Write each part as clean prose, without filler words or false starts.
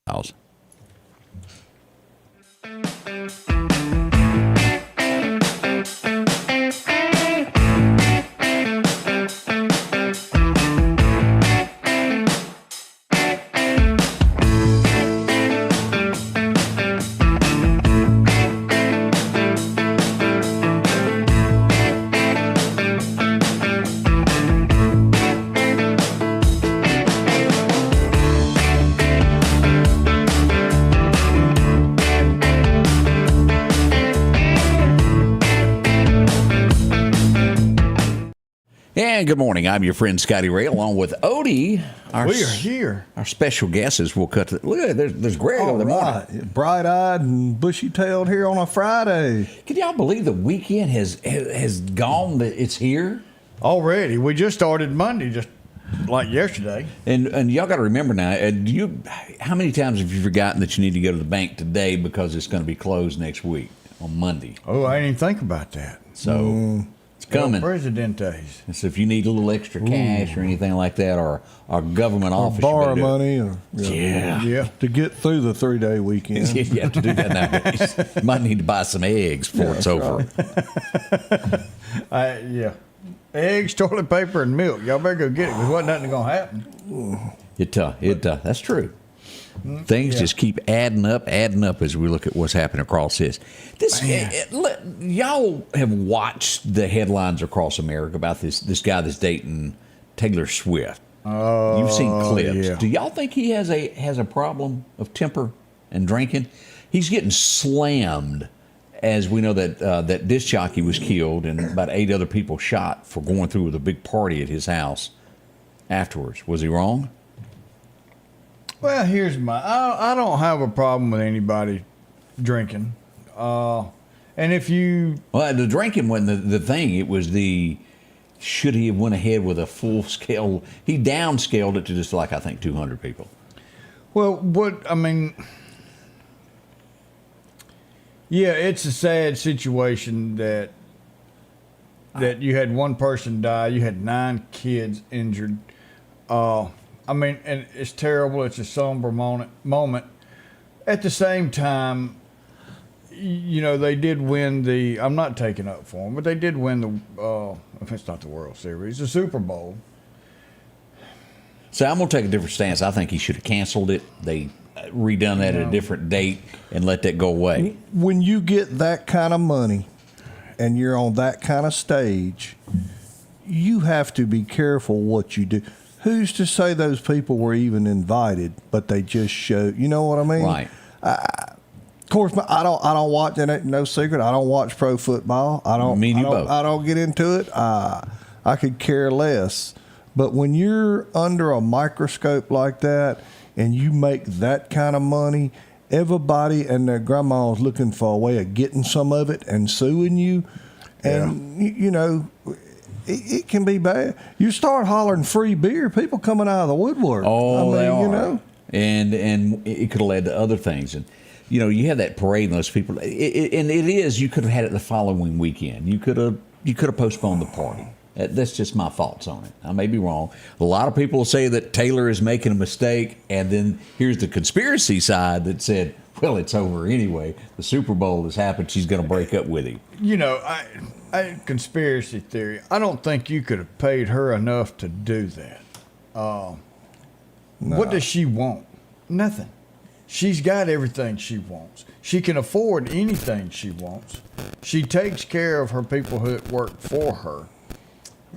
House. And good morning. I'm your friend Scotty Ray, along with Odie. We are here. Our special guesses will cut to. Look, there's Greg over there. Bright-eyed and bushy-tailed here on a Friday. Can y'all believe the weekend has gone? That it's here Already. We just started Monday, just like yesterday. And y'all got to remember now. How many times have you forgotten that you need to go to the bank today because it's going to be closed next week on Monday? Oh, I didn't even think about that. So. It's coming. Presidentes. And so if you need a little extra cash or anything like that, or government office, borrow money, or yeah, to get through the 3-day weekend. You have to do that nowadays. You might need to buy some eggs before it's over. Yeah, eggs, toilet paper, and milk. Y'all better go get it because wasn't nothing gonna happen. That's true. Things just keep adding up as we look at what's happening across this. Y'all have watched the headlines across America about this guy that's dating Taylor Swift. You've seen clips. Yeah. Do y'all think he has a problem of temper and drinking? He's getting slammed, as we know that disc jockey was killed and about 8 other people shot for going through with a big party at his house afterwards. Was he wrong? Well, here's I don't have a problem with anybody drinking. And if you... Well, the drinking wasn't the thing. It was should he have went ahead with a full scale? He downscaled it to just like, I think, 200 people. Well, yeah, it's a sad situation that you had one person die, you had 9 kids injured. And it's terrible. It's a somber moment. At the same time, they did win I'm not taking up for them, but they did win if it's not the World Series, the Super Bowl. So I'm going to take a different stance. I think he should have canceled it. They redone that at a different date and let that go away. When you get that kind of money and you're on that kind of stage, you have to be careful what you do. Who's to say those people were even invited, but they just showed? You know what I mean? Right. Of course, I don't watch. And ain't no secret. I don't watch pro football. I don't get into it. I could care less. But when you're under a microscope like that, and you make that kind of money, everybody and their grandma's looking for a way of getting some of it and suing you, and It can be bad. You start hollering free beer, people coming out of the woodwork. Oh, they are. And it could have led to other things. And, you had that parade and those people. You could have had it the following weekend. You could have postponed the party. That's just my thoughts on it. I may be wrong. A lot of people say that Taylor is making a mistake. And then here's the conspiracy side that said, well, it's over anyway. The Super Bowl has happened. She's going to break up with him. Conspiracy theory. I don't think you could have paid her enough to do that. No. What does she want? Nothing. She's got everything she wants. She can afford anything she wants. She takes care of her people who work for her.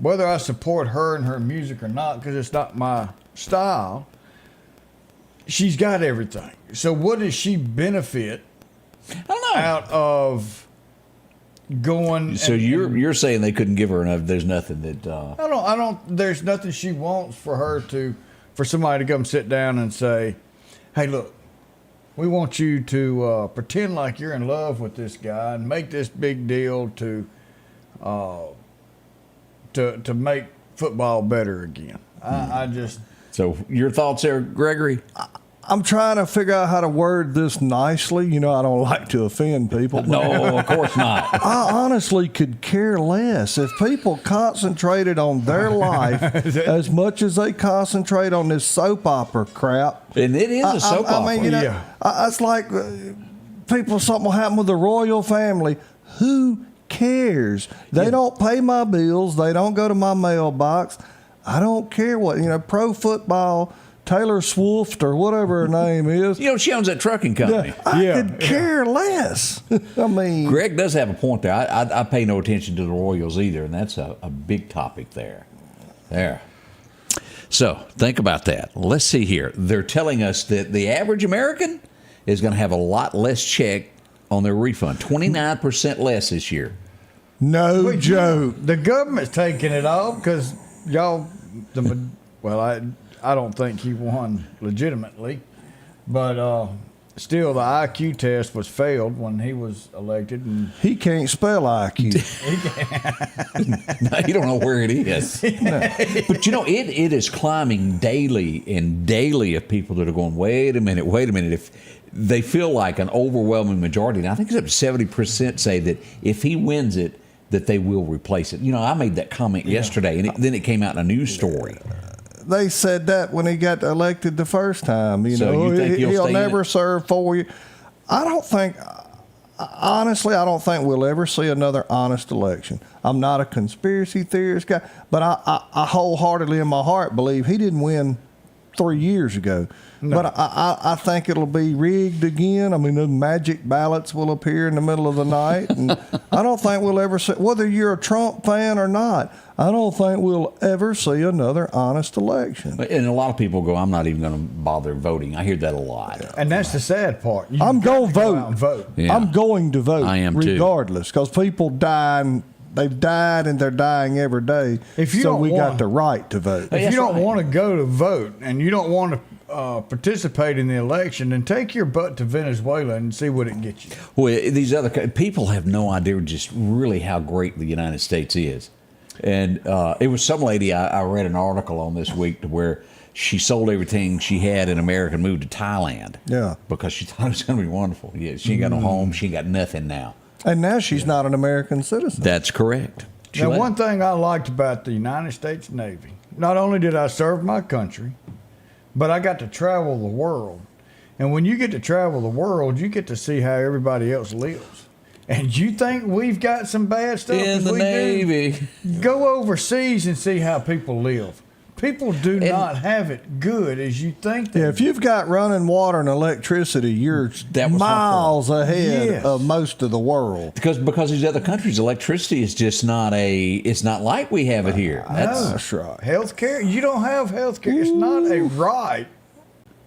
Whether I support her and her music or not, because it's not my style, she's got everything. So what does she benefit out of going? So you're saying they couldn't give her enough? There's nothing that I don't. There's nothing she wants for somebody to come sit down and say, "Hey, look, we want you to pretend like you're in love with this guy and make this big deal to make football better again." I just. So your thoughts there, Gregory? I'm trying to figure out how to word this nicely. You know, I don't like to offend people. No, of course not. I honestly could care less if people concentrated on their life as much as they concentrate on this soap opera crap. And it is a soap opera. I mean, you know, it's like people, something will happen with the royal family. Who cares? They don't pay my bills. They don't go to my mailbox. I don't care what, you know, pro football, Taylor Swift or whatever her name is. You know, she owns that trucking company. I could care less. I mean, Greg does have a point there. I pay no attention to the Royals either, and that's a big topic there. So think about that. Let's see here. They're telling us that the average American is going to have a lot less check on their refund, 29% less this year. No joke. The government's taking it all because y'all, I don't think he won legitimately, but still the IQ test was failed when he was elected. And he can't spell IQ. No, you don't know where it is. No. But, you know, it is climbing daily and daily of people that are going, wait a minute. If they feel like an overwhelming majority, and I think it's up to 70% say that if he wins it, that they will replace it. You know, I made that comment yesterday, and then it came out in a news story. They said that when he got elected the first time. You so know, you think he'll never serve 4 years. Honestly, I don't think we'll ever see another honest election. I'm not a conspiracy theorist guy, but I wholeheartedly in my heart believe he didn't win 3 years ago. No. But I think it'll be rigged again. I mean, the magic ballots will appear in the middle of the night. And I don't think we'll ever see, whether you're a Trump fan or not, I don't think we'll ever see another honest election. And a lot of people go, I'm not even going to bother voting. I hear that a lot. And that's the sad part. I'm going to vote. Yeah. I'm going to vote. I am regardless, because people die and they've died and they're dying every day. So we got the right to vote. If you don't want to go to vote and you don't want to participate in the election, then take your butt to Venezuela and see what it gets you. Well, these other people have no idea just really how great the United States is. And it was some lady, I read an article on this week to where she sold everything she had in America and moved to Thailand. Yeah. Because she thought it was going to be wonderful. Yeah, she ain't got no home. She ain't got nothing now. And now she's not an American citizen. That's correct. Now, one thing I liked about the United States Navy, not only did I serve my country, but I got to travel the world. And when you get to travel the world, you get to see how everybody else lives. And you think we've got some bad stuff in the Navy? Go overseas and see how people live. People do not have it good as you think. Yeah, if you've got running water and electricity, you're miles ahead of most of the world. Because these other countries, electricity is just not it's not like we have it here. That's right. Healthcare, you don't have healthcare. It's not a right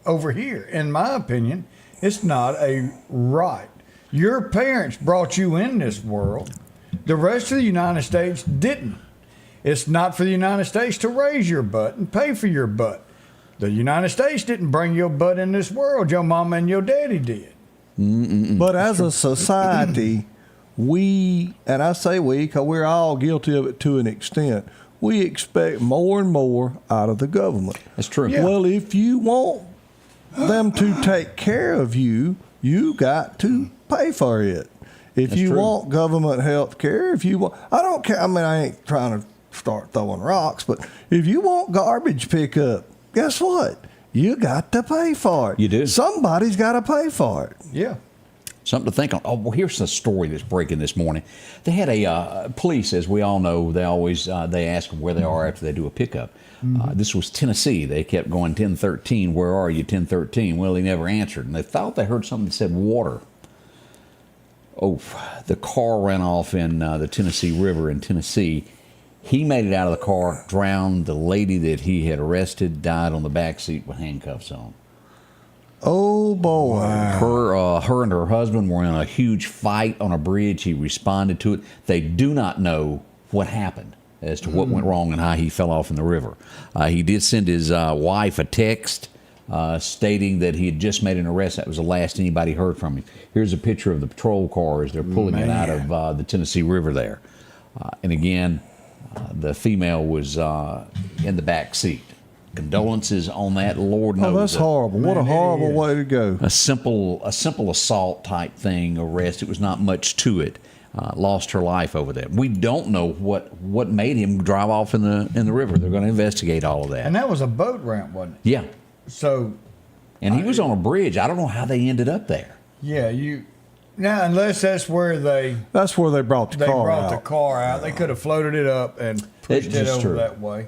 over here. In my opinion, it's not a right. Your parents brought you in this world. The rest of the United States didn't. It's not for the United States to raise your butt and pay for your butt. The United States didn't bring your butt in this world. Your mama and your daddy did. But as a society, we, and I say we because we're all guilty of it to an extent, we expect more and more out of the government. That's true. Yeah. Well, if you want them to take care of you, you got to pay for it. If That's you true. want government health care, if you want, I don't care. I mean, I ain't trying to start throwing rocks, but if you want garbage pickup, guess what? You got to pay for it. You do. Somebody's got to pay for it. Yeah. Something to think on. Oh, well, here's the story that's breaking this morning. They had a police, as we all know, they always they ask them where they are after they do a pickup. This was Tennessee. They kept going 1013. Where are you, 1013? Well, he never answered, and they thought they heard something that said water. Oh, the car ran off in the Tennessee River in Tennessee. He made it out of the car, drowned. The lady that he had arrested died on the back seat with handcuffs on. Oh, boy. Wow. Her and her husband were in a huge fight on a bridge. He responded to it. They do not know what happened as to what went wrong and how he fell off in the river. He did send his wife a text stating that he had just made an arrest. That was the last anybody heard from him. Here's a picture of the patrol car as they're pulling it out of the Tennessee River there. And again, the female was in the back seat. condolences on that. Lord knows. Oh, that's horrible. What a horrible way to go. A simple assault type thing, arrest. It was not much to it. Lost her life over that. We don't know what made him drive off in the river. They're going to investigate all of that. And that was a boat ramp, wasn't it? Yeah. So. And he was on a bridge. I don't know how they ended up there. Yeah, now unless that's where they brought the car out. the car out. They could have floated it up and pushed it over that way.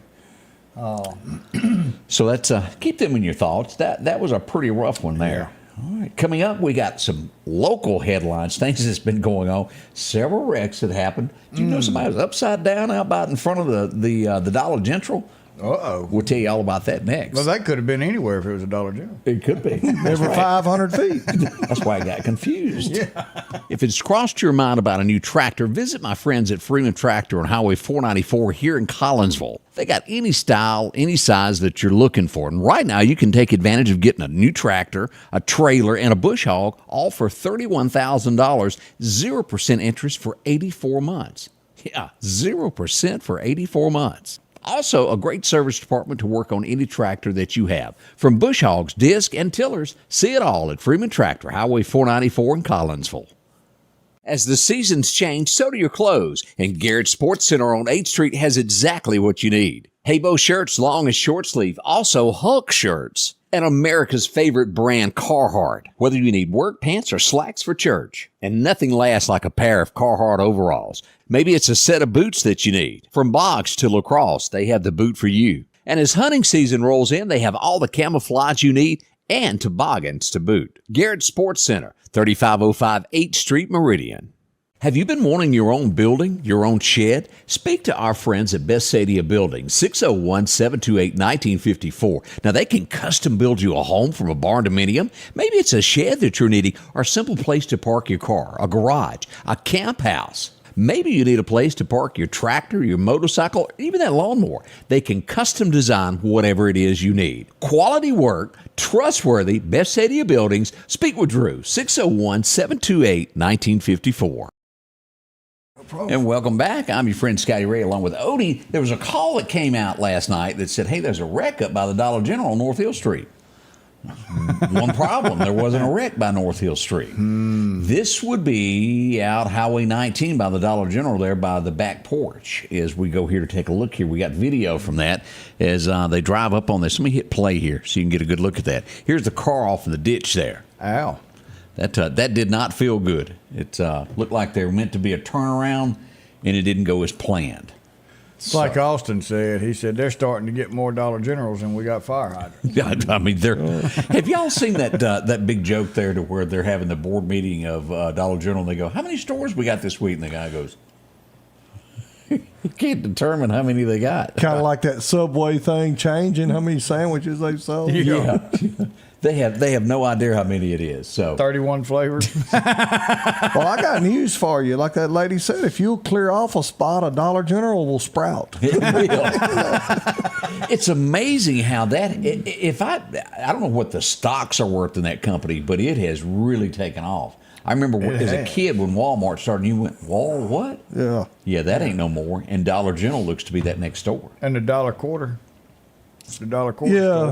So that's keep them in your thoughts. That was a pretty rough one there. Yeah. All right, coming up, we got some local headlines, things that's been going on. Several wrecks that happened. Do you know somebody was upside down out about in front of the Dollar General? Uh-oh. We'll tell you all about that next. Well, that could have been anywhere if it was a Dollar General. It could be. Every 500 feet. That's why I got confused. Yeah. If it's crossed your mind about a new tractor, visit my friends at Freeman Tractor on Highway 494 here in Collinsville. They got any style, any size that you're looking for. And right now, you can take advantage of getting a new tractor, a trailer, and a bush hog, all for $31,000, 0% interest for 84 months. Yeah, 0% for 84 months. Also, a great service department to work on any tractor that you have. From bush hogs, disc, and tillers, see it all at Freeman Tractor, Highway 494 in Collinsville. As the seasons change, so do your clothes, and Garrett Sports Center on 8th Street has exactly what you need. Habo shirts, long and short sleeve, also Hulk shirts, and America's favorite brand, Carhartt. Whether you need work pants or slacks for church, and nothing lasts like a pair of Carhartt overalls. Maybe it's a set of boots that you need. From box to lacrosse, they have the boot for you. And as hunting season rolls in, they have all the camouflage you need and toboggans to boot. Garrett Sports Center, 3505 8th Street, Meridian. Have you been wanting your own building, your own shed? Speak to our friends at Best Sadia Building, 601-728-1954. Now, they can custom build you a home from a barn dominium. Maybe it's a shed that you're needing or a simple place to park your car, a garage, a camp house. Maybe you need a place to park your tractor, your motorcycle, or even that lawnmower. They can custom design whatever it is you need. Quality work, trustworthy, Best Sadia Buildings. Speak with Drew, 601-728-1954. And welcome back. I'm your friend Scotty Ray along with Odie. There was a call that came out last night that said, hey, there's a wreck up by the Dollar General on North Hill Street. One problem, there wasn't a wreck by North Hill Street. This would be out Highway 19 by the Dollar General there by the back porch. As we go here to take a look here, we got video from that as they drive up on this. Let me hit play here so you can get a good look at that. Here's the car off in the ditch there. Ow. That did not feel good. It looked like they were meant to be a turnaround, and it didn't go as planned. It's like Austin said. He said they're starting to get more Dollar Generals than we got fire hydrants. I mean, have y'all seen that big joke there to where they're having the board meeting of Dollar General, and they go, how many stores we got this week? And the guy goes, you can't determine how many they got. Kind of like that Subway thing changing how many sandwiches they sold. Yeah. They have no idea how many it is. So 31 flavors. Well, I got news for you. Like that lady said, if you'll clear off a spot, a Dollar General will sprout. It will. It's amazing how that. I don't know what the stocks are worth in that company, but it has really taken off. I remember as a kid when Walmart started, you went, "Whoa, what?" Yeah. Yeah, that ain't no more. And Dollar General looks to be that next door. And the dollar quarter. The dollar quarter Yeah.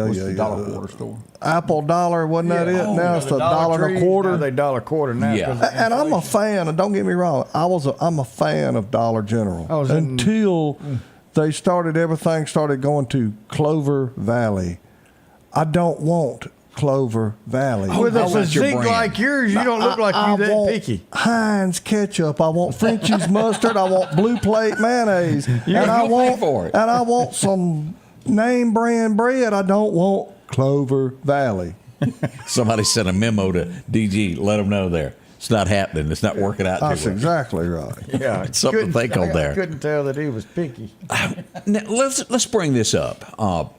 What's the dollar quarter store? Apple Dollar, wasn't that it? Now it's the a dollar and a quarter. Now they dollar quarter now. Yeah. And I'm a fan, and don't get me wrong, I'm a fan of Dollar General until everything started going to Clover Valley. I don't want Clover Valley. With a physique like yours, you don't look like you that picky. Heinz ketchup. I want French's mustard. I want Blue Plate mayonnaise. And I want some name brand bread. I don't want Clover Valley. Somebody sent a memo to DG. Let them know there. It's not happening. It's not working out too well. That's exactly right. Yeah, It's something to think on there. I couldn't tell that he was picky. Now, let's bring this up.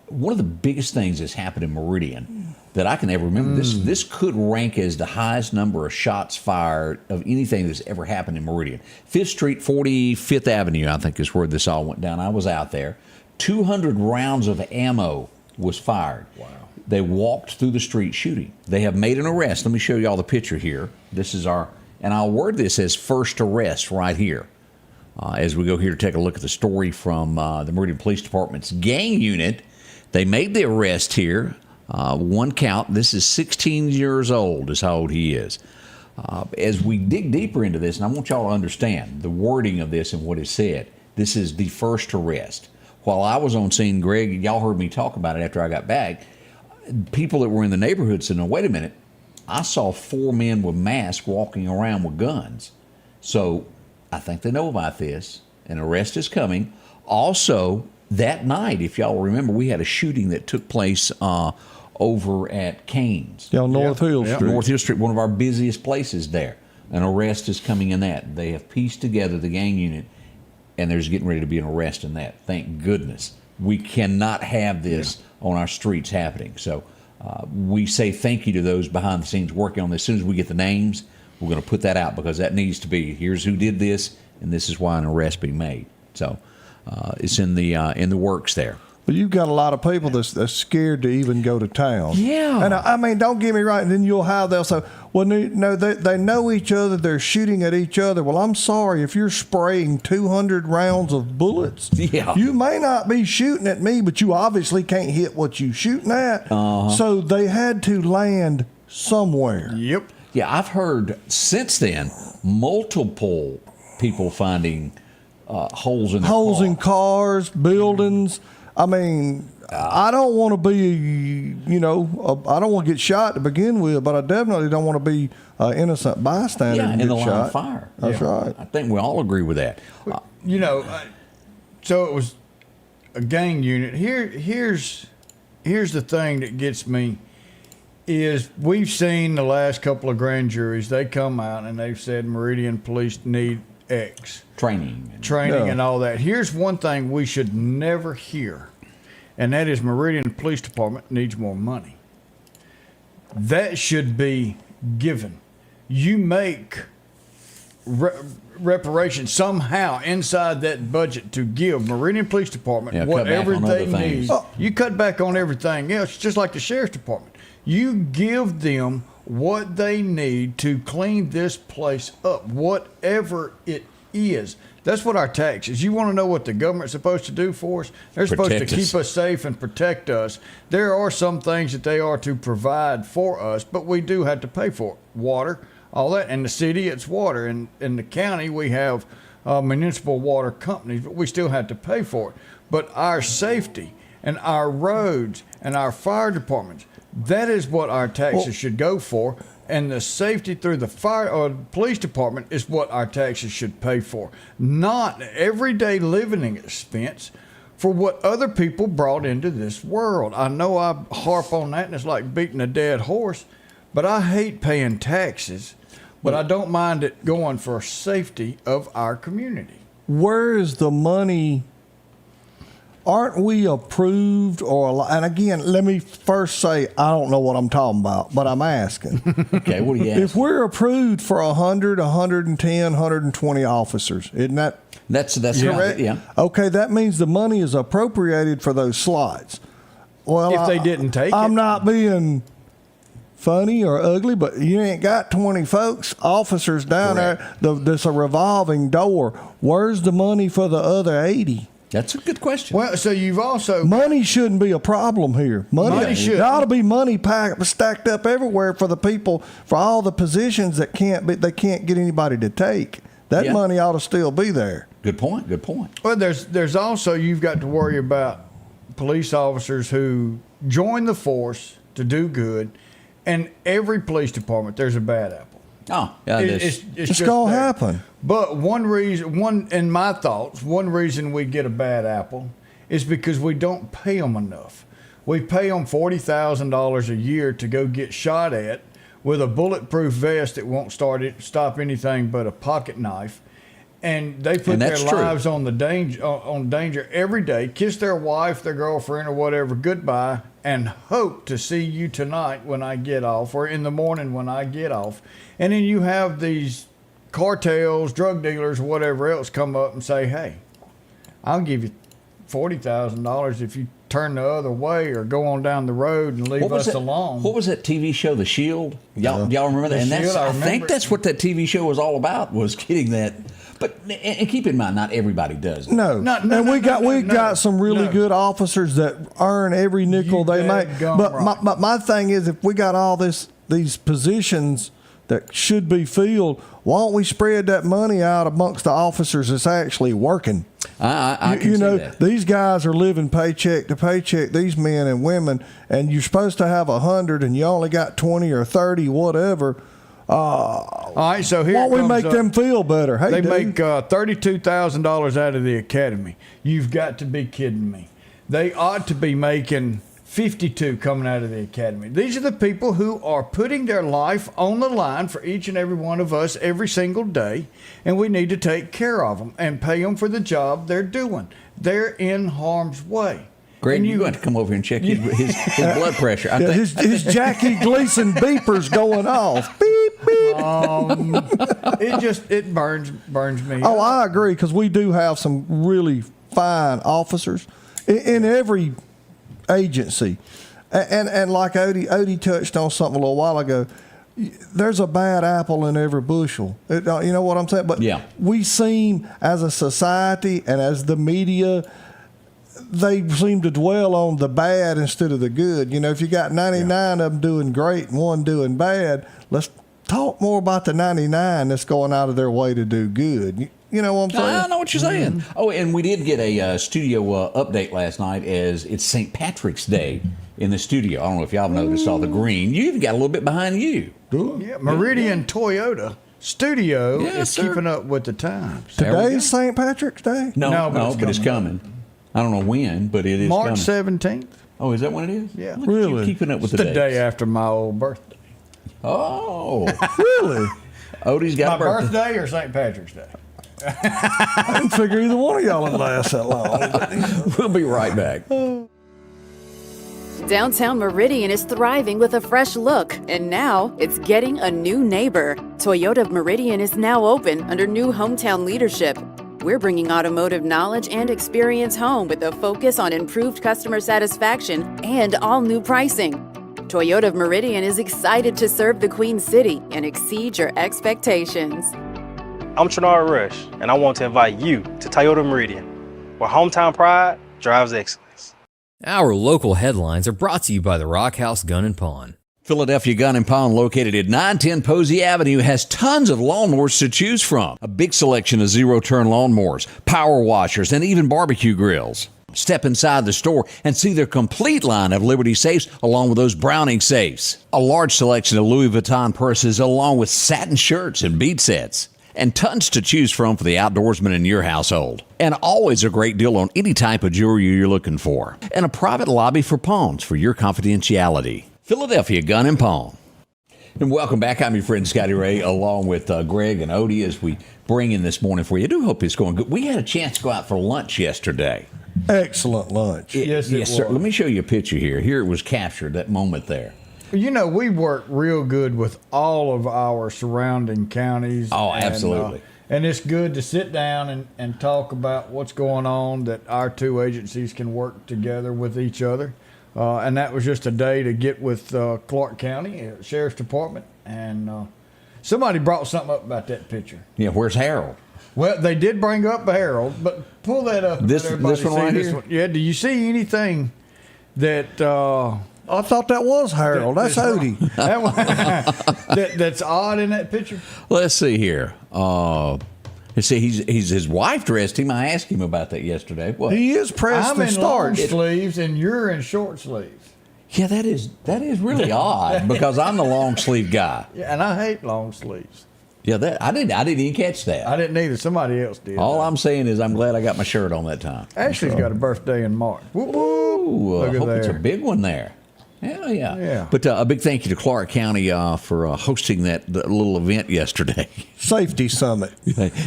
One of the biggest things that's happened in Meridian that I can ever remember, this could rank as the highest number of shots fired of anything that's ever happened in Meridian. 5th Street, 45th Avenue, I think is where this all went down. I was out there. 200 rounds of ammo was fired. Wow. They walked through the street shooting. They have made an arrest. Let me show you all the picture here. This is and I'll word this as first arrest right here. As we go here to take a look at the story from the Meridian Police Department's gang unit, They made the arrest here. One count. This is 16 years old is how old he is. As we dig deeper into this, and I want y'all to understand the wording of this and what is said, this is the first arrest. While I was on scene, Greg, y'all heard me talk about it after I got back, people that were in the neighborhood said, no, wait a minute. I saw 4 men with masks walking around with guns. So I think they know about this. An arrest is coming. Also, that night, if y'all remember, we had a shooting that took place over at Canes. Yeah, on North Hill Street. North Hill Street, one of our busiest places there. An arrest is coming in that. They have pieced together the gang unit, and there's getting ready to be an arrest in that. Thank goodness. We cannot have this on our streets happening. So we say thank you to those behind the scenes working on this. As soon as we get the names, we're going to put that out because that needs to be, here's who did this, and this is why an arrest being made. So it's in the works there. But you've got a lot of people that's scared to even go to town. Yeah. And I mean, don't get me right. And then they'll say, well, no, they know each other. They're shooting at each other. Well, I'm sorry. If you're spraying 200 rounds of bullets, you may not be shooting at me, but you obviously can't hit what you shooting at. So they had to land somewhere. Yep. Yeah, I've heard since then multiple people finding holes in cars, buildings. I mean, I don't want to be, I don't want to get shot to begin with, but I definitely don't want to be an innocent bystander and in get the line shot. of fire. That's right. I think we all agree with that. So it was a gang unit. Here's the thing that gets me is we've seen the last couple of grand juries. They come out and they've said Meridian police need X. Training And all that. Here's one thing we should never hear, and that is Meridian Police Department needs more money. That should be given. You make reparations somehow inside that budget to give Meridian Police Department whatever they need. You cut back on everything else, just like the Sheriff's Department. You give them what they need to clean this place up, whatever it is. That's what our taxes. You want to know what the government's supposed to do for us? They're supposed to keep us safe and protect us. There are some things that they are to provide for us, but we do have to pay for it. Water, all that. In the city, it's water. In the county, we have municipal water companies, but we still have to pay for it. But our safety and our roads and our fire departments, that is what our taxes should go for, and the safety through the fire or police department is what our taxes should pay for, not everyday living expense for what other people brought into this world. I know I harp on that, and it's like beating a dead horse, but I hate paying taxes, but I don't mind it going for safety of our community. Where is the money? Aren't we approved and again, let me first say, I don't know what I'm talking about, but I'm asking. Okay, what are you asking? If we're approved for 100, 110, 120 officers, isn't that? That's correct? Yeah. Okay, that means the money is appropriated for those slots. Well, if they didn't take I'm not being funny or ugly, but you ain't got 20 officers down there. There's a revolving door. Where's the money for the other 80? That's a good question. Well, so you've also... Money shouldn't be a problem here. Money should. There ought to be money stacked up everywhere for the people, for all the positions that they can't get anybody to take. That money ought to still be there. Good point. Well, there's also, you've got to worry about police officers who join the force to do good, and every police department, there's a bad apple. Oh, yeah, it's going to happen. But one reason we get a bad apple is because we don't pay them enough. We pay them $40,000 a year to go get shot at with a bulletproof vest that won't stop anything but a pocket knife. And they put their lives on danger every day, kiss their wife, their girlfriend, or whatever goodbye, and hope to see you tonight when I get off, or in the morning when I get off. And then you have these cartels, drug dealers, whatever else come up and say, hey, I'll give you $40,000 if you turn the other way or go on down the road and leave us alone. What was that TV show, The Shield? Y'all remember that? I think that's what that TV show was all about, was getting that But and keep in mind, not everybody does. No, and we got some really good officers that earn every nickel they make. But right. my thing is, if we got all these positions that should be filled, why don't we spread that money out amongst the officers that's actually working? I can see that. These guys are living paycheck to paycheck, these men and women, and you're supposed to have 100 and you only got 20 or 30, whatever. All right, so here why don't we make them feel better? Hey, they dude. make $32,000 out of the academy. You've got to be kidding me. They ought to be making 52 coming out of the academy. These are the people who are putting their life on the line for each and every one of us every single day, and we need to take care of them and pay them for the job they're doing. They're in harm's way. Greg, you're going to come over here and check his blood pressure. I think his Jackie Gleason beeper's going off. Beep, beep. It burns me. Oh, I agree, because we do have some really fine officers in every agency, and like Odie touched on something a little while ago. There's a bad apple in every bushel. You know what I'm saying? But yeah, we seem, as a society and as the media, they seem to dwell on the bad instead of the good. You know, if you got 99 of them doing great and one doing bad, let's talk more about the 99 that's going out of their way to do good. You know what I'm saying? I know what you're saying. Oh, and we did get a studio update last night, as it's St. Patrick's Day in the studio. I don't know if y'all noticed all the green. You even got a little bit behind you. Yeah, Meridian Toyota studio is keeping up with the times. Today's St. Patrick's Day? No, but it's coming. I don't know when, but it is March coming. 17th. Oh, is that when it is? Yeah. Look really? at you keeping up with It's the the day dates. after my old birthday. Oh. Really? Odie's got My a birthday. birthday or St. Patrick's Day? I didn't figure either one of y'all would last that long. We'll be right back. Downtown Meridian is thriving with a fresh look, and now it's getting a new neighbor. Toyota of Meridian is now open under new hometown leadership. We're bringing automotive knowledge and experience home with a focus on improved customer satisfaction and all new pricing. Toyota of Meridian is excited to serve the Queen City and exceed your expectations. I'm Trinara Rush, and I want to invite you to Toyota Meridian, where hometown pride drives excellence. Our local headlines are brought to you by the Rock House Gun and Pawn. Philadelphia Gun and Pawn, located at 910 Posey Avenue, has tons of lawnmowers to choose from. A big selection of zero-turn lawnmowers, power washers, and even barbecue grills. Step inside the store and see their complete line of Liberty safes along with those Browning safes. A large selection of Louis Vuitton purses along with satin shirts and bead sets. And tons to choose from for the outdoorsman in your household. And always a great deal on any type of jewelry you're looking for. And a private lobby for pawns for your confidentiality. Philadelphia Gun and Pawn. And welcome back. I'm your friend Scotty Ray, along with Greg and Odie, as we bring in this morning for you. I do hope it's going good. We had a chance to go out for lunch yesterday. Excellent lunch. Yes, sir. Let me show you a picture here. Here it was captured, that moment there. You know, we work real good with all of our surrounding counties. Oh, absolutely. And it's good to sit down and talk about what's going on, that our two agencies can work together with each other. And that was just a day to get with Clark County Sheriff's Department. And somebody brought something up about that picture. Yeah, where's Harold? Well, they did bring up Harold, but pull that up. And This let everybody one see right this here? one. Yeah, do you see anything that... I thought that was Harold. That's Odie. That's odd in that picture? Let's see here. Let's see, he's his wife dressed him. I asked him about that yesterday. What? He is pressed I'm and in long starched. sleeves and you're in short sleeves. Yeah, that is really odd, because I'm the long sleeve guy. Yeah, and I hate long sleeves. Yeah, that I didn't even catch that. I didn't either. Somebody else did. All I'm saying is I'm glad I got my shirt on that time. Ashley's got a birthday in March. Whoop, whoop. Ooh, Look I at hope it's a there. big one there. Hell yeah. Yeah. But a big thank you to Clark County for hosting that little event yesterday. Safety Summit.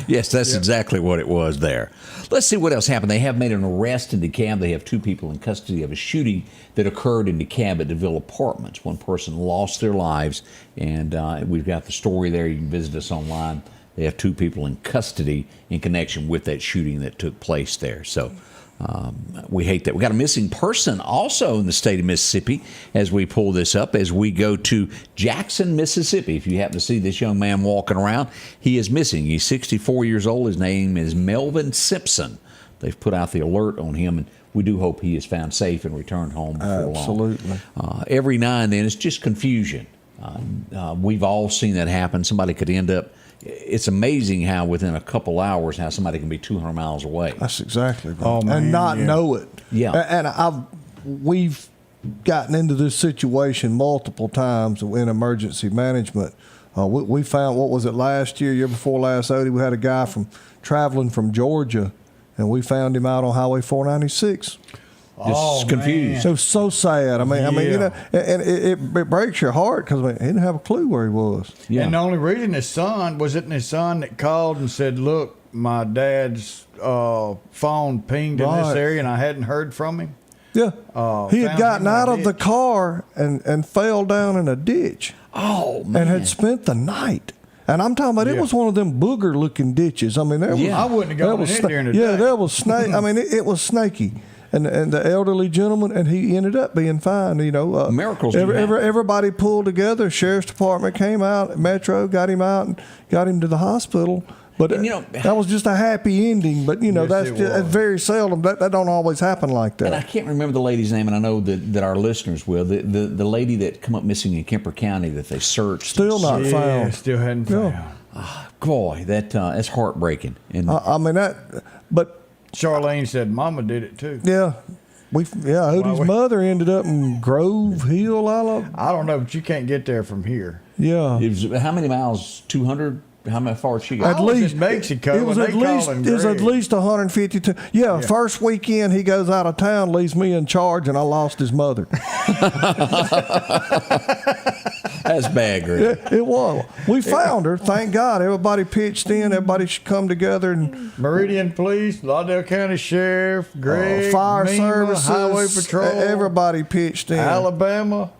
Yes, that's exactly what it was there. Let's see what else happened. They have made an arrest in DeKalb. They have 2 people in custody of a shooting that occurred in DeKalb at DeVille Apartments. 1 person lost their lives, and we've got the story there. You can visit us online. They have 2 people in custody in connection with that shooting that took place there. So We hate that. We got a missing person also in the state of Mississippi as we pull this up, as we go to Jackson, Mississippi. If you happen to see this young man walking around, he is missing. He's 64 years old. His name is Melvin Simpson. They've put out the alert on him, and we do hope he is found safe and returned home before long. Absolutely. Every now and then, it's just confusion. We've all seen that happen. Somebody could end up. It's amazing how within a couple hours, how somebody can be 200 miles away. That's exactly right. Oh, man, and not know it. Yeah. And we've gotten into this situation multiple times in emergency management. We found, what was it, last year before last, Odie, we had a guy traveling from Georgia, and we found him out on Highway 496. Just confused. Man. So sad. I mean, you know, and it breaks your heart because he didn't have a clue where he was. Yeah. And the only reason his son that called and said, "Look, my dad's phone pinged in this area, and I hadn't heard from him." Yeah, he had gotten out of the car and fell down in a ditch. Oh, man. And had spent the night. And I'm talking about it was one of them booger-looking ditches. I mean, I wouldn't have gone in during the day. Yeah, there was snake. I mean, it was snaky. And the elderly gentleman, and he ended up being fine. You know, miracles. Everybody pulled together. Sheriff's department came out. Metro got him out and got him to the hospital. But that was just a happy ending. But that's very seldom. That don't always happen like that. And I can't remember the lady's name, and I know that our listeners will. The lady that come up missing in Kemper County that they searched. Still not found. Still hadn't found. Boy, that's heartbreaking. And but Charlene said Mama did it too. Yeah. Odie's mother ended up in Grove Hill, Alabama. I don't know, but you can't get there from here. Yeah. It was, how many miles? 200? How far she got? At least in Mexico. It was at least 152. Yeah, first weekend he goes out of town, leaves me in charge, and I lost his mother. That's bad, Greg. It was. We found her. Thank God. Everybody pitched in. Everybody should come together. And Meridian Police, Lauderdale County Sheriff, Greg, Fire MEMA, Services, Highway Patrol. Everybody pitched in. Alabama.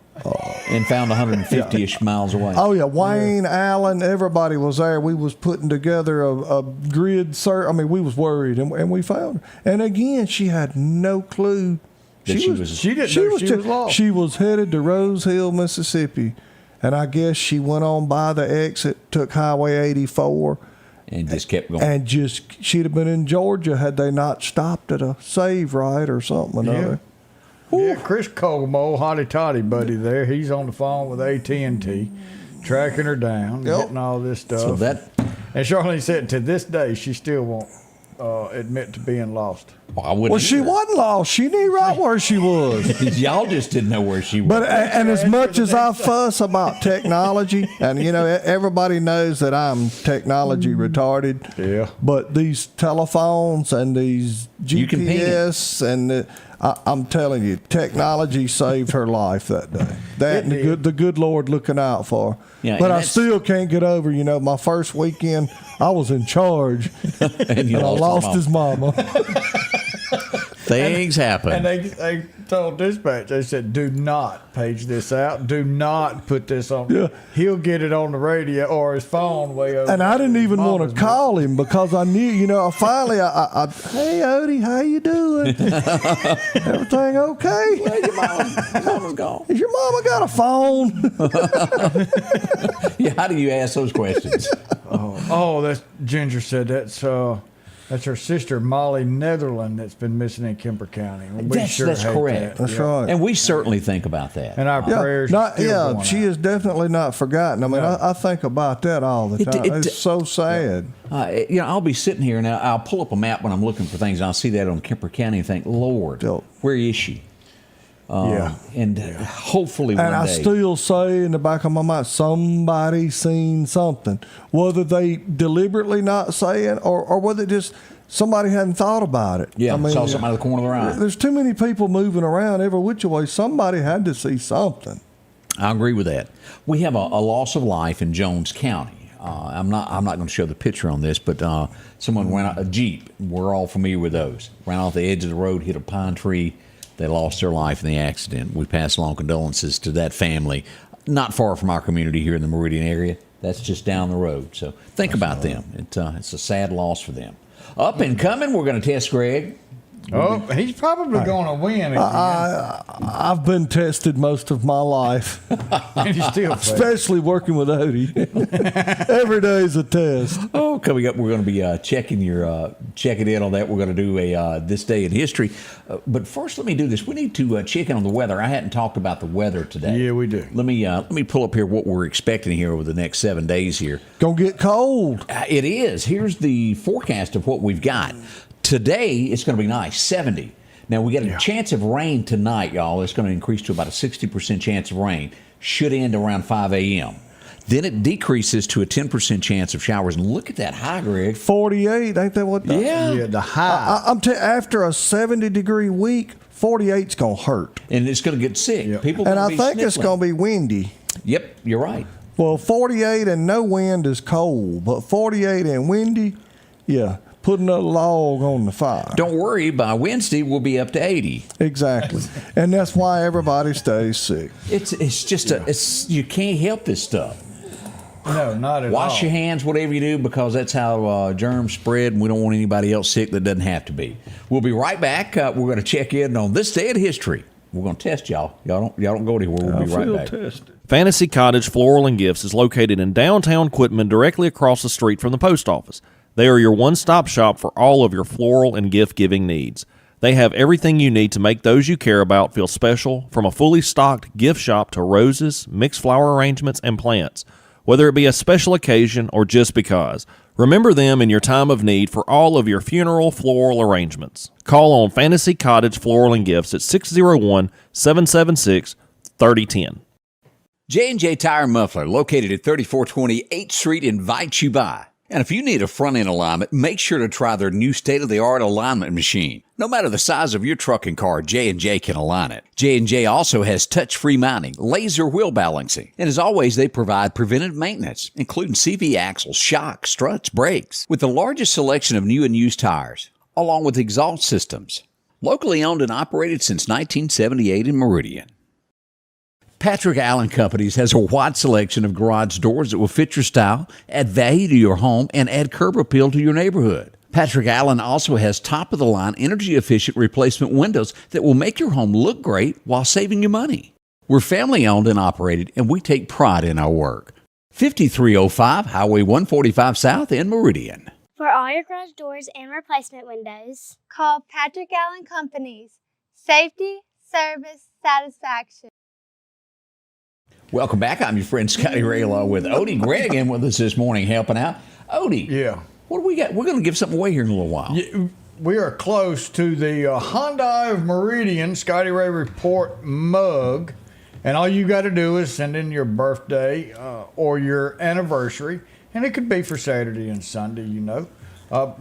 And found 150-ish miles away. Oh, yeah. Wayne, Allen, everybody was there. We was putting together a grid search. I mean, we was worried, and we found her. And again, she had no clue. She didn't know she was lost. She was headed to Rose Hill, Mississippi. And I guess she went on by the exit, took Highway 84. And just kept going. And she'd have been in Georgia had they not stopped at a save right or something or another. Yeah, Chris Colmo, Hotty Toddy buddy there, he's on the phone with AT&T, tracking her down, getting all this stuff. And Charlene said to this day she still won't admit to being lost. Well, she wasn't lost. She knew right where she was. Y'all just didn't know where she was. But and as much as I fuss about technology, and everybody knows that I'm technology retarded. Yeah. But these telephones and these GPS and I'm telling you, technology saved her life that day. That and the good Lord looking out for her. Yeah, but I still can't get over. My first weekend I was in charge, and I lost his mama. Things happen. And they told dispatch, they said, do not page this out. Do not put this on. Yeah. He'll get it on the radio or his phone way over. And I didn't even want to call him because I knew, finally, hey, Odie, how you doing? Everything okay? Where's your mama? Mama's gone. Has your mama got a phone? Yeah, how do you ask those questions? That's Ginger said that's her sister, Molly Netherland, that's been missing in Kemper County. That's correct. That's right. And we certainly think about that. And our prayers are still going out. She is definitely not forgotten. I mean, I think about that all the time. It's so sad. I'll be sitting here now. I'll pull up a map when I'm looking for things, and I'll see that on Kemper County and think, Lord, where is she? And hopefully one day. And I still say in the back of my mind, somebody seen something. Whether they deliberately not saying or whether just somebody hadn't thought about it. Yeah, saw something out of the corner of their eye. There's too many people moving around every which way. Somebody had to see something. I agree with that. We have a loss of life in Jones County. I'm not going to show the picture on this, but someone ran out a Jeep. We're all familiar with those. Ran off the edge of the road, hit a pine tree. They lost their life in the accident. We pass along condolences to that family. Not far from our community here in the Meridian area. That's just down the road. So think about them. It's a sad loss for them. Up and coming, we're going to test Greg. Oh, he's probably going to win again. I've been tested most of my life, And he's still especially working with Odie. Every day is a test. Oh, coming up, we're going to be checking in on that. We're going to do a This Day in History. But first, let me do this. We need to check in on the weather. I hadn't talked about the weather today. Yeah, we do. Let me pull up here what we're expecting here over the next 7 days here. Gonna get cold. It is. Here's the forecast of what we've got. Today, it's going to be nice, 70. Now, we got a chance of rain tonight, y'all. It's going to increase to about a 60% chance of rain. Should end around 5 a.m. Then it decreases to a 10% chance of showers. And look at that high, Greg. 48, ain't that what? Yeah, the high. After a 70-degree week, 48's gonna hurt. And it's going to get sick. Yep. People And gonna I be think it's sniffling. gonna be windy. Yep, you're right. Well, 48 and no wind is cold, but 48 and windy, yeah, put another log on the fire. Don't worry, by Wednesday, we'll be up to 80. Exactly. And that's why everybody stays sick. It's just you can't help this stuff. No, not at all. Wash your hands, whatever you do, because that's how germs spread, and we don't want anybody else sick that doesn't have to be. We'll be right back. We're going to check in on This Day in History. We're going to test y'all. Y'all don't go anywhere. We'll be right back. Tested. Fantasy Cottage Floral and Gifts is located in downtown Quitman, directly across the street from the post office. They are your one-stop shop for all of your floral and gift-giving needs. They have everything you need to make those you care about feel special, from a fully stocked gift shop to roses, mixed flower arrangements, and plants. Whether it be a special occasion or just because, remember them in your time of need for all of your funeral floral arrangements. Call on Fantasy Cottage Floral and Gifts at 601-776-3010. J&J Tire and Muffler, located at 3420 8th Street, invites you by. And if you need a front-end alignment, make sure to try their new state-of-the-art alignment machine. No matter the size of your truck and car, J&J can align it. J&J also has touch-free mounting, laser wheel balancing, and as always, they provide preventive maintenance, including CV axles, shocks, struts, brakes, with the largest selection of new and used tires, along with exhaust systems. Locally owned and operated since 1978 in Meridian. Patrick Allen Companies has a wide selection of garage doors that will fit your style, add value to your home, and add curb appeal to your neighborhood. Patrick Allen also has top-of-the-line, energy-efficient replacement windows that will make your home look great while saving you money. We're family-owned and operated, and we take pride in our work. 5305 Highway 145 South in Meridian. For all your garage doors and replacement windows, call Patrick Allen Companies. Safety, service, satisfaction. Welcome back. I'm your friend Scotty Ray, along with Odie Gregg in with us this morning, helping out. Odie, Yeah. what do we got? We're going to give something away here in a little while. Yeah, we are close to the Hyundai of Meridian Scotty Ray Report mug. And all you got to do is send in your birthday or your anniversary. And it could be for Saturday and Sunday, you know.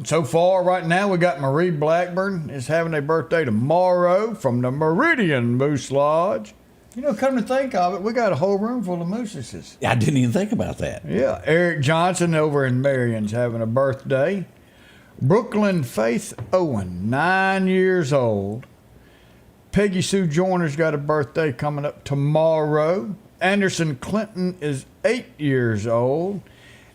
So far, right now, we got Marie Blackburn is having a birthday tomorrow from the Meridian Moose Lodge. You know, come to think of it, we got a whole room full of mooses. I didn't even think about that. Yeah, Eric Johnson over in Marion's having a birthday. Brooklyn Faith Owen, 9 years old. Peggy Sue Joyner's got a birthday coming up tomorrow. Anderson Clinton is 8 years old.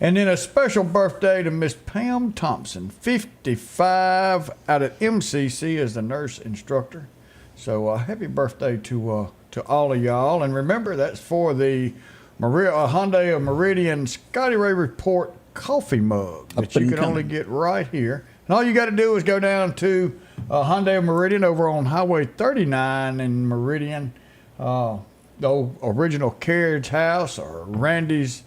And then a special birthday to Miss Pam Thompson, 55, out at MCC as the nurse instructor. So happy birthday to all of y'all. And remember, that's for the Hyundai of Meridian Scotty Ray Report coffee mug that you can only get right here. And all you got to do is go down to Hyundai of Meridian over on Highway 39 in Meridian. The old original Carriage House or Randy's.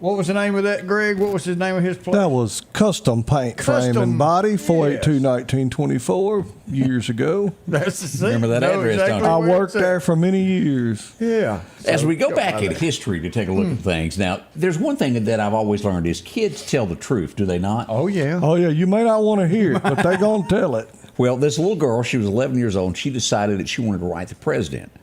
What was the name of that, Greg? What was the name of his place? That was Custom Paint Frame and Body, 482-1924, years ago. That's the same. Remember that address, don't you? I worked there for many years. Yeah. As we go back in history to take a look at things, now, there's one thing that I've always learned is kids tell the truth, do they not? Oh, yeah. Oh, yeah. You may not want to hear it, but they're going to tell it. Well, this little girl, she was 11 years old, and she decided that she wanted to write the president.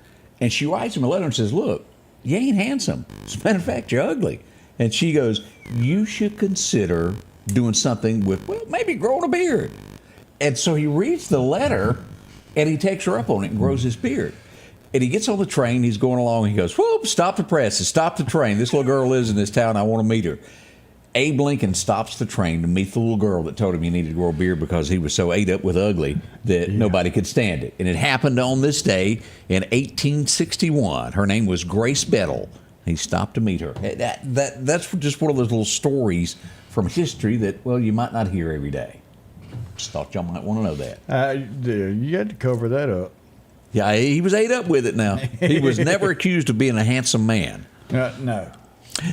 And she writes him a letter and says, look, you ain't handsome. As a matter of fact, you're ugly. And she goes, you should consider doing something with, well, maybe growing a beard. And so he reads the letter, and he takes her up on it and grows his beard. And he gets on the train, he's going along, and he goes, whoop, stop the presses, stop the train. This little girl lives in this town, I want to meet her. Abe Lincoln stops the train to meet the little girl that told him he needed to grow a beard because he was so ate up with ugly that nobody could stand it. And it happened on this day in 1861. Her name was Grace Bettle. He stopped to meet her. That's just one of those little stories from history that, well, you might not hear every day. Just thought y'all might want to know that. You had to cover that up. Yeah, he was ate up with it now. He was never accused of being a handsome man. No.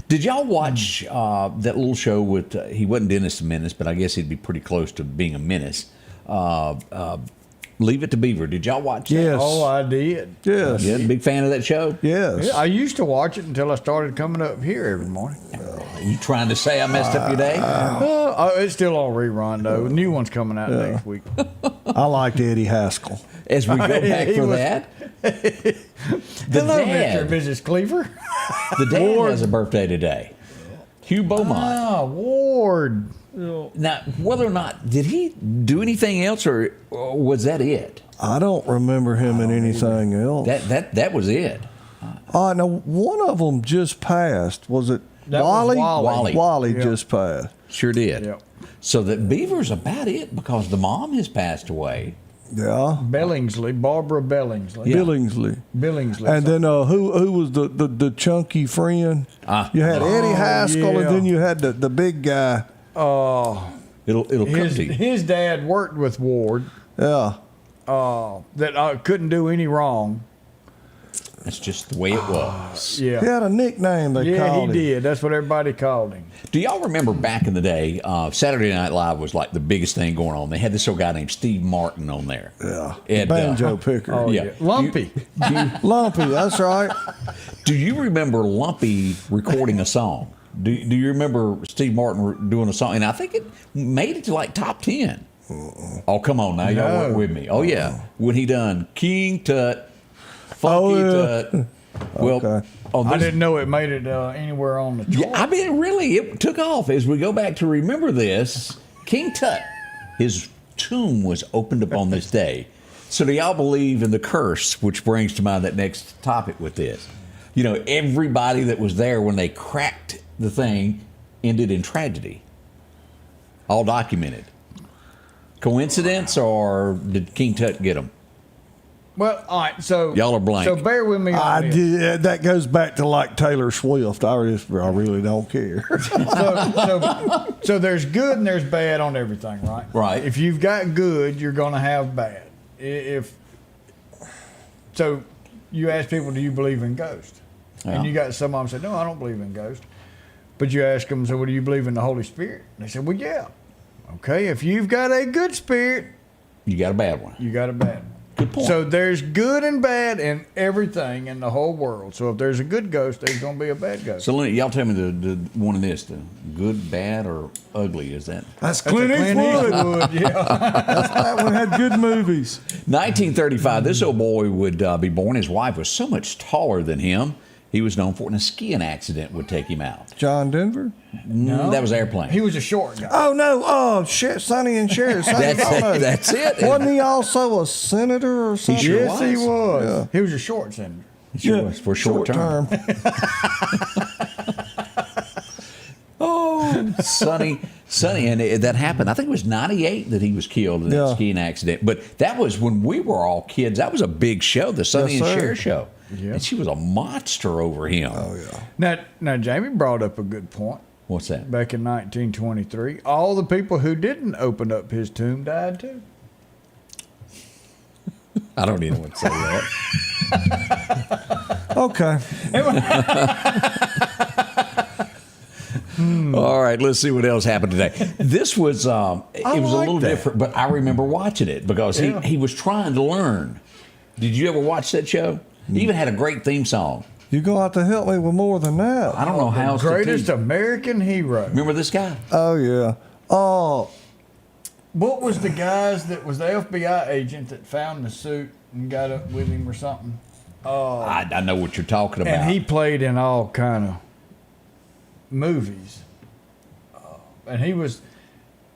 Did y'all watch that little show with, he wasn't Dennis the Menace, but I guess he'd be pretty close to being a menace. Leave It to Beaver. Did y'all watch that? Yes. Oh, I did. Yes. You a big fan of that show? Yes. Yeah, I used to watch it until I started coming up here every morning. You trying to say I messed up your day? It's still on rerun, though. New one's coming out next week. I liked Eddie Haskell. As we go back for that. Hello, Mr. and Mrs. Cleaver. The dad has a birthday today. Hugh Beaumont. Ah, Ward. Now, whether or not, did he do anything else or was that it? I don't remember him in anything else. That was it. Now, one of them just passed. Was it That was Wally? Wally. Just passed. Sure did. Yep. So that Beaver's about it because the mom has passed away. Yeah. Billingsley, Barbara Billingsley. Yeah. Billingsley. And then who was the chunky friend? You had Eddie Haskell, and then you had the big guy. It'll come to you. His dad worked with Ward. Yeah. That couldn't do any wrong. That's just the way it was. Yeah. He had a nickname they called him. Yeah, he did. That's what everybody called him. Do y'all remember back in the day, Saturday Night Live was like the biggest thing going on. They had this old guy named Steve Martin on there. Yeah. And, Banjo picker. Oh, yeah. Lumpy. Lumpy, that's right. Do you remember Lumpy recording a song? Do you remember Steve Martin doing a song? And I think it made it to like top 10. Oh, come on now. Y'all weren't with me. Oh, yeah. When he done King Tut, Funky Tut. Well, Okay. I didn't know it made it anywhere on the chart. Yeah, I mean, really, it took off. As we go back to remember this, King Tut, his tomb was opened up on this day. So do y'all believe in the curse, which brings to mind that next topic with this? You know, everybody that was there when they cracked the thing ended in tragedy. All documented. Coincidence, or did King Tut get them? Well, all right, so Y'all are blank. So bear with me on this. That goes back to like Taylor Swift. I really don't care. So there's good and there's bad on everything, right? Right. If you've got good, you're going to have bad. So you ask people, do you believe in ghosts? Yeah. And you got some of them say, no, I don't believe in ghosts. But you ask them, so what do you believe in the Holy Spirit? And they say, well, yeah. Okay, if you've got a good spirit, You got a bad one. you got a bad one. Good point. So there's good and bad in everything in the whole world. So if there's a good ghost, there's going to be a bad ghost. So y'all tell me the one in this, the good, bad, or ugly, is that? That's Clint Eastwood. Yeah. That one had good movies. 1935, this old boy would be born. His wife was so much taller than him. He was known for it, and a skiing accident would take him out. John Denver? No. That was Airplane. He was a short guy. Oh, no. Oh, shit. Sonny and Cher. That's it. Wasn't he also a senator or something? sure Yes, he was. was. Yeah. He was a short senator. Sure was, for short term. Oh, Sonny, and that happened. I think it was 98 that he was killed in that skiing accident. But that was when we were all kids. That was a big show, the Sonny and Cher show. Yeah. And she was a monster over him. Oh, yeah. Now, Jamie brought up a good point. What's that? Back in 1923, all the people who didn't open up his tomb died too. I don't even want to say that. Okay. All right, let's see what else happened today. This was, it was a little different, but I remember watching it because he was trying to learn. Did you ever watch that show? He even had a great theme song. You're going to have to help me with more than that. I don't know how else to Greatest teach. American hero. Remember this guy? Oh, yeah. Oh, What was the guys that was the FBI agent that found the suit and got up with him or something? I know what you're talking about. And he played in all kind of movies. And he was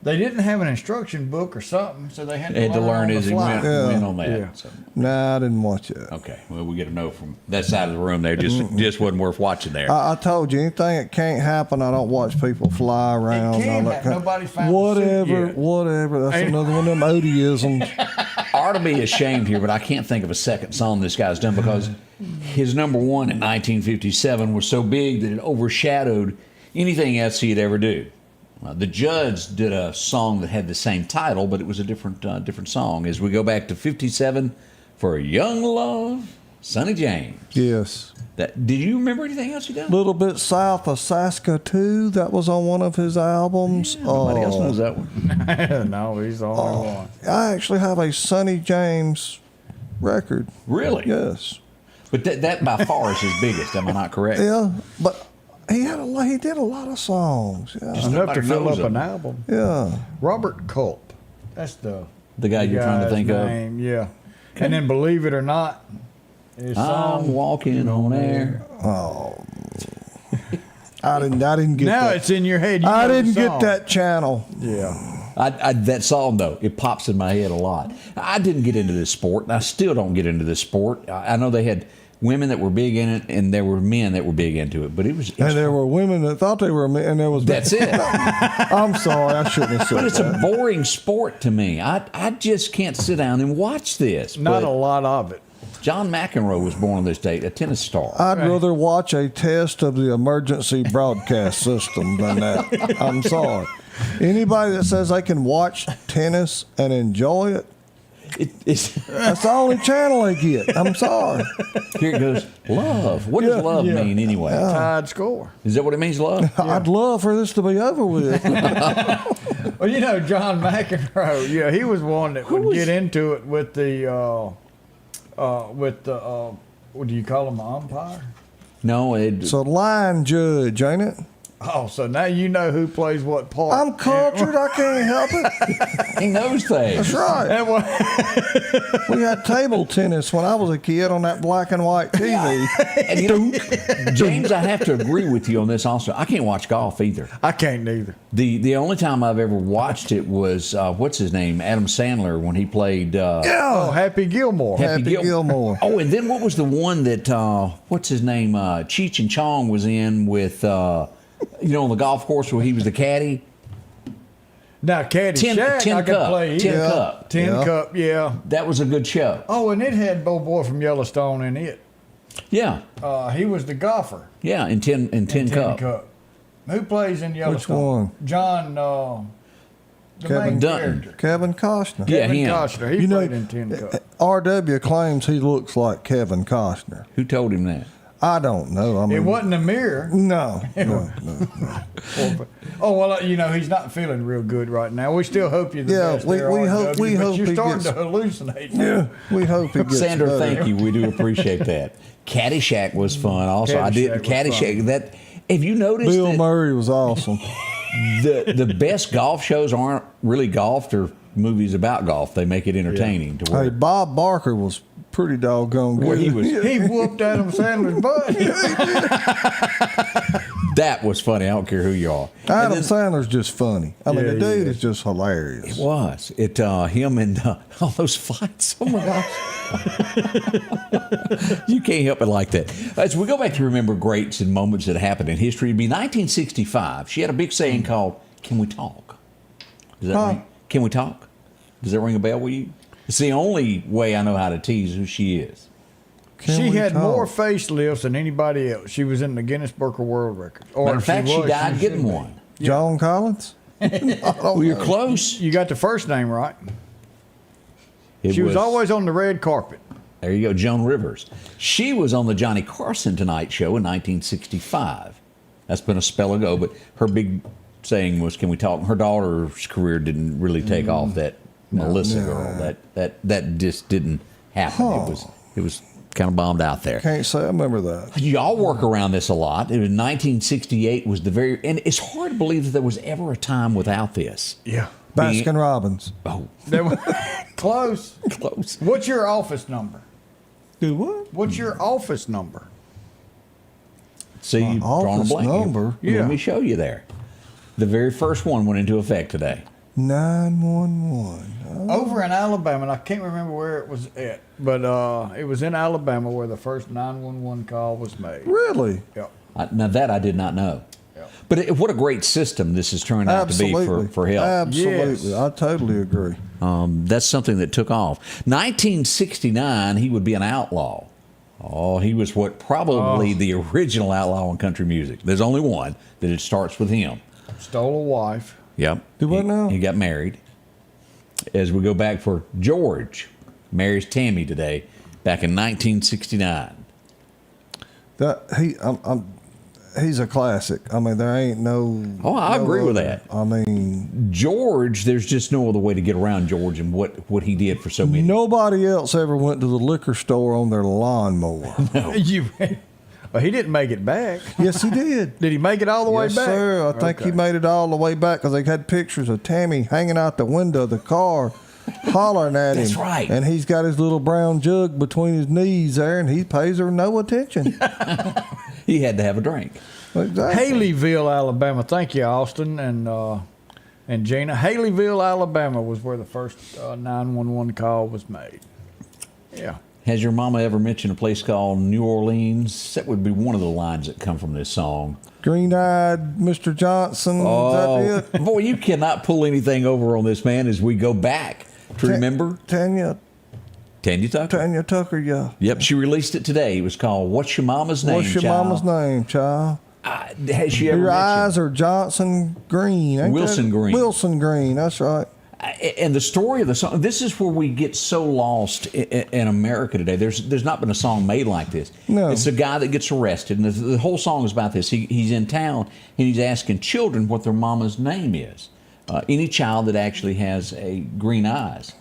They didn't have an instruction book or something, so they had to learn on as the he fly. went on that. Yeah. So. Nah, I didn't watch it. Okay, well, we get a no from that side of the room there. Just wasn't worth watching there. I told you, anything that can't happen, I don't watch people fly around. It can and all that happen. kind- Nobody found the suit yet. Whatever. That's another one of them odiisms. I ought to be ashamed here, but I can't think of a second song this guy's done because his number one in 1957 was so big that it overshadowed anything else he'd ever do. The Judds did a song that had the same title, but it was a different song. As we go back to 57 for Young Love, Sonny James. Yes. Did you remember anything else he done? A little bit south of Saskatoon. That was on one of his albums. Yeah, nobody else knows that one. No, he's the only one. I actually have a Sonny James record. Really? Yes. But that by far is his biggest. Am I not correct? Yeah, but he did a lot of songs. Yeah. Just Enough to nobody fill knows up him. an album. Yeah. Robert Culp. That's the guy you're trying to guy's think name. Yeah. And then Believe It or Not, his I'm song. walking on air. Oh. I didn't get Now that. it's in your head. You I know the didn't get song. that channel. Yeah. That song, though, it pops in my head a lot. I didn't get into this sport, and I still don't get into this sport. I know they had women that were big in it, and there were men that were big into it, but it's And there were women that thought they were men, and there was. That's it. I'm sorry, I shouldn't have said But it's that. a boring sport to me. I just can't sit down and watch this. Not But a lot of it. John McEnroe was born on this date, a tennis star. I'd rather watch a test of the emergency broadcast system than that. I'm sorry. Anybody that says they can watch tennis and enjoy it, that's the only channel they get. I'm sorry. Here it goes. Love. What does love mean anyway? Tied score. Is that what it means, love? I'd love for this to be over with. Well, John McEnroe, yeah, he was one that would get into it with the what do you call him, the umpire? No, It's a line judge, ain't it? Oh, so now you know who plays what part. I'm cultured. I can't help it. he knows things. That's right. And what- We had table tennis when I was a kid on that black and white TV. And James, I have to agree with you on this also. I can't watch golf either. I can't neither. The only time I've ever watched it was, what's his name? Adam Sandler when he played... Oh, Happy Gilmore. Happy Gilmore. Oh, and then what was the one that, what's his name? Cheech and Chong was in with... on the golf course where he was the caddy. Now, Caddyshack, I could play. Tin Cup. Tin Cup, yeah. That was a good show. Oh, and it had Bo Boy from Yellowstone in it. Yeah. He was the golfer. Yeah, in Tin Cup. Who plays in Yellowstone? one? John, the main Dutton. character. Kevin Costner. Yeah, Kevin him. Costner. He played in Tin Cup. R.W. claims he looks like Kevin Costner. Who told him that? I don't know. I mean, It wasn't a mirror. No. Oh, well, he's not feeling real good right now. We still hope you're the best we there, hope RW, but you're he starting gets- to hallucinate now. Yeah, we hope he gets Sandra, better. thank you. We do appreciate that. Caddyshack was fun. Also, I did Caddyshack was Caddyshack. That have you noticed Bill that Murray was awesome. the best golf shows aren't really golf or movies about golf. They make it entertaining to where Hey, Bob Barker was pretty doggone good. Well, he was- He whooped Adam Sandler's butt. that was funny. I don't care who you are. Adam Sandler's just funny. I mean, Yeah, the dude he is just hilarious. It was him and all those fights. Oh my gosh. You can't help it like that. As we go back to remember greats and moments that happened in history, it'd be 1965. She had a big saying called "Can we talk?" Does that ring? Can we talk? Does that ring a bell with you? It's the only way I know how to tease who she is. She had more facelifts than anybody else. She was in the Guinness Book of World Records. Or Matter of if fact, she was, died was getting in one. Joan Collins? Well, you're close. You got the first name right. It She was always on the red carpet. There you go, Joan Rivers. She was on the Johnny Carson Tonight Show in 1965. That's been a spell ago, but her big saying was, "Can we talk?" Her daughter's career didn't really take off. That Melissa girl, that just didn't happen. It was kind of bombed out there. Can't say I remember that. Y'all work around this a lot. It was 1968 was the very, and it's hard to believe that there was ever a time without this. Yeah. Baskin Robbins. Oh, Close. close. What's your office number? Do what? What's your office number? See, you've drawn a office blank. number? Let Yeah. me show you there. The very first one went into effect today. 911. Over in Alabama, and I can't remember where it was at, but it was in Alabama where the first 911 call was made. Really? Yep. Now that I did not know. But what a great system this has turned out to be for help. Absolutely. Yes. I totally agree. That's something that took off. 1969, he would be an outlaw. Oh, he was probably the original outlaw in country music. There's only one that it starts with him. Stole a wife. Yep. Do what now? He got married. As we go back for George, marries Tammy today, back in 1969. He's a classic. I mean, there ain't no. Oh, I agree with that. I mean, George, there's just no other way to get around George and what he did for so many. Nobody else ever went to the liquor store on their lawnmower. No. Well, he didn't make it back. Yes, he did. Did he make it all the way back? Yes, sir. I think he made it all the way back because they had pictures of Tammy hanging out the window of the car, hollering at him. That's right. And he's got his little brown jug between his knees there, and he pays her no attention. He had to have a drink. Exactly. Haleyville, Alabama. Thank you, Austin and Gina. Haleyville, Alabama was where the first 911 call was made. Yeah. Has your mama ever mentioned a place called New Orleans? That would be one of the lines that come from this song. Green-eyed Mr. Johnson. Oh, Is that it? boy, you cannot pull anything over on this man as we go back to remember. Tanya Tucker, yeah. Yep, she released it today. It was called What's Your Mama's Name, What's your mama's name, child? Has she ever Your mentioned? eyes are Johnson Green. Ain't Wilson that? Green. Wilson Green, that's right. And the story of the song, this is where we get so lost in America today. There's not been a song made like this. No. It's a guy that gets arrested, and the whole song is about this. He's in town, and he's asking children what their mama's name is. Any child that actually has a green eyes.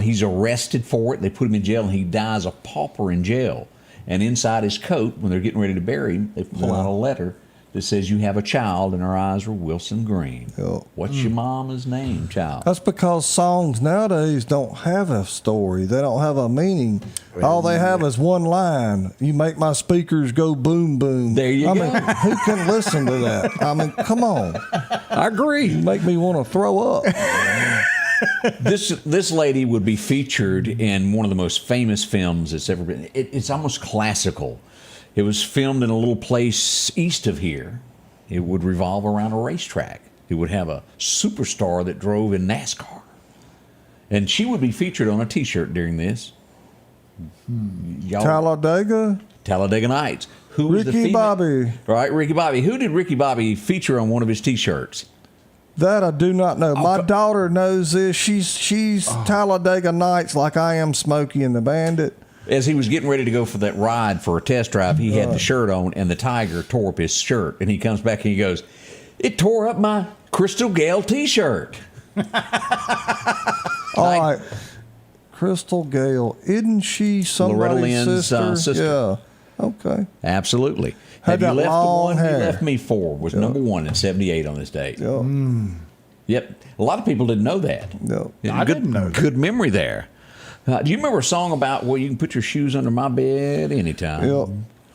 He's arrested for it. They put him in jail, and he dies a pauper in jail. And inside his coat, when they're getting ready to bury him, they pull out a letter that says, you have a child, and her eyes are Wilson Green. Yep. What's your mama's name, child? That's because songs nowadays don't have a story. They don't have a meaning. All they have is one line. You make my speakers go boom, boom. There you go. I mean, who can listen to that? I mean, come on. I agree. You make me want to throw up. This lady would be featured in one of the most famous films that's ever been. It's almost classical. It was filmed in a little place east of here. It would revolve around a racetrack. It would have a superstar that drove in NASCAR. And she would be featured on a T-shirt during this. Talladega Nights. Who was the Ricky female? Bobby. Right, Ricky Bobby. Who did Ricky Bobby feature on one of his T-shirts? That I do not know. My daughter knows this. She's Talladega Nights like I am Smokey and the Bandit. As he was getting ready to go for that ride for a test drive, he had the shirt on, and the tiger tore up his shirt. And he comes back and he goes, "It tore up my Crystal Gale T-shirt." All right. Crystal Gale. Isn't she somebody's Loretta Lynn's sister. Yeah. Okay. Absolutely. Had Have you that left the long one hair. you left me for was number one in 78 on this date. Yeah. Yep. A lot of people didn't know that. No. I didn't know that. Good memory there. Do you remember a song about you can put your shoes under my bed anytime? Yep.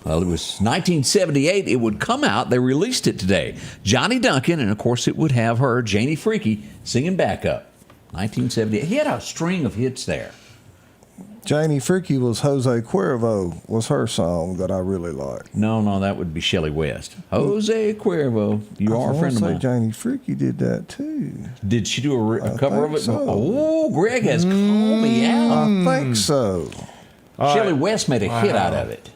Well, it was 1978. It would come out. They released it today. Johnny Duncan, and of course it would have her, Janie Freaky, singing backup. 1978. He had a string of hits there. Janie Freaky was Jose Cuervo, was her song that I really liked. No, that would be Shelley West. Jose Cuervo, you are a friend of mine. Janie Freaky did that too. Did she do a cover of it? so. Oh, Greg has called me out. I think so. Shelley West made a hit out of it.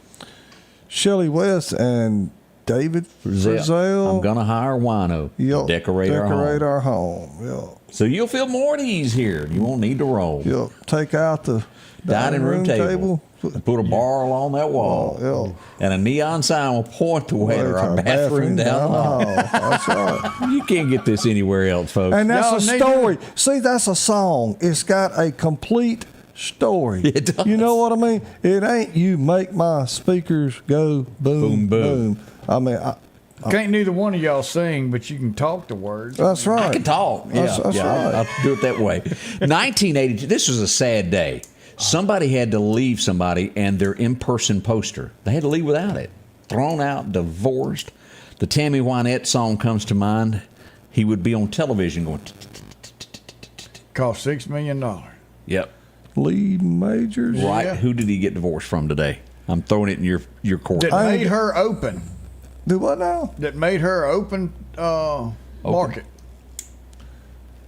Shelley West and David Frizzell. I'm gonna hire Wino to decorate our home. Yeah. So you'll feel more at ease here. You won't need to roll. Yep. Take out the Dining room table. Put a bar along that wall. Yeah. And a neon sign will point the way to our bathroom down the hall. That's right. You can't get this anywhere else, folks. And that's a story. See, that's a song. It's got a complete story. It does. You know what I mean? It ain't you make my speakers go boom, Boom, boom. I mean, Can't neither one of y'all sing, but you can talk the words. that's right. I can talk. That's right. I'll do it that way. 1982. This was a sad day. Somebody had to leave somebody and their in-person poster. They had to leave without it. Thrown out, divorced. The Tammy Wynette song comes to mind. He would be on television going, Cost $6 million. Yep. Leading majors. Right. Yeah. Who did he get divorced from today? I'm throwing it in your court. That made her open. Do what now? That made her open market.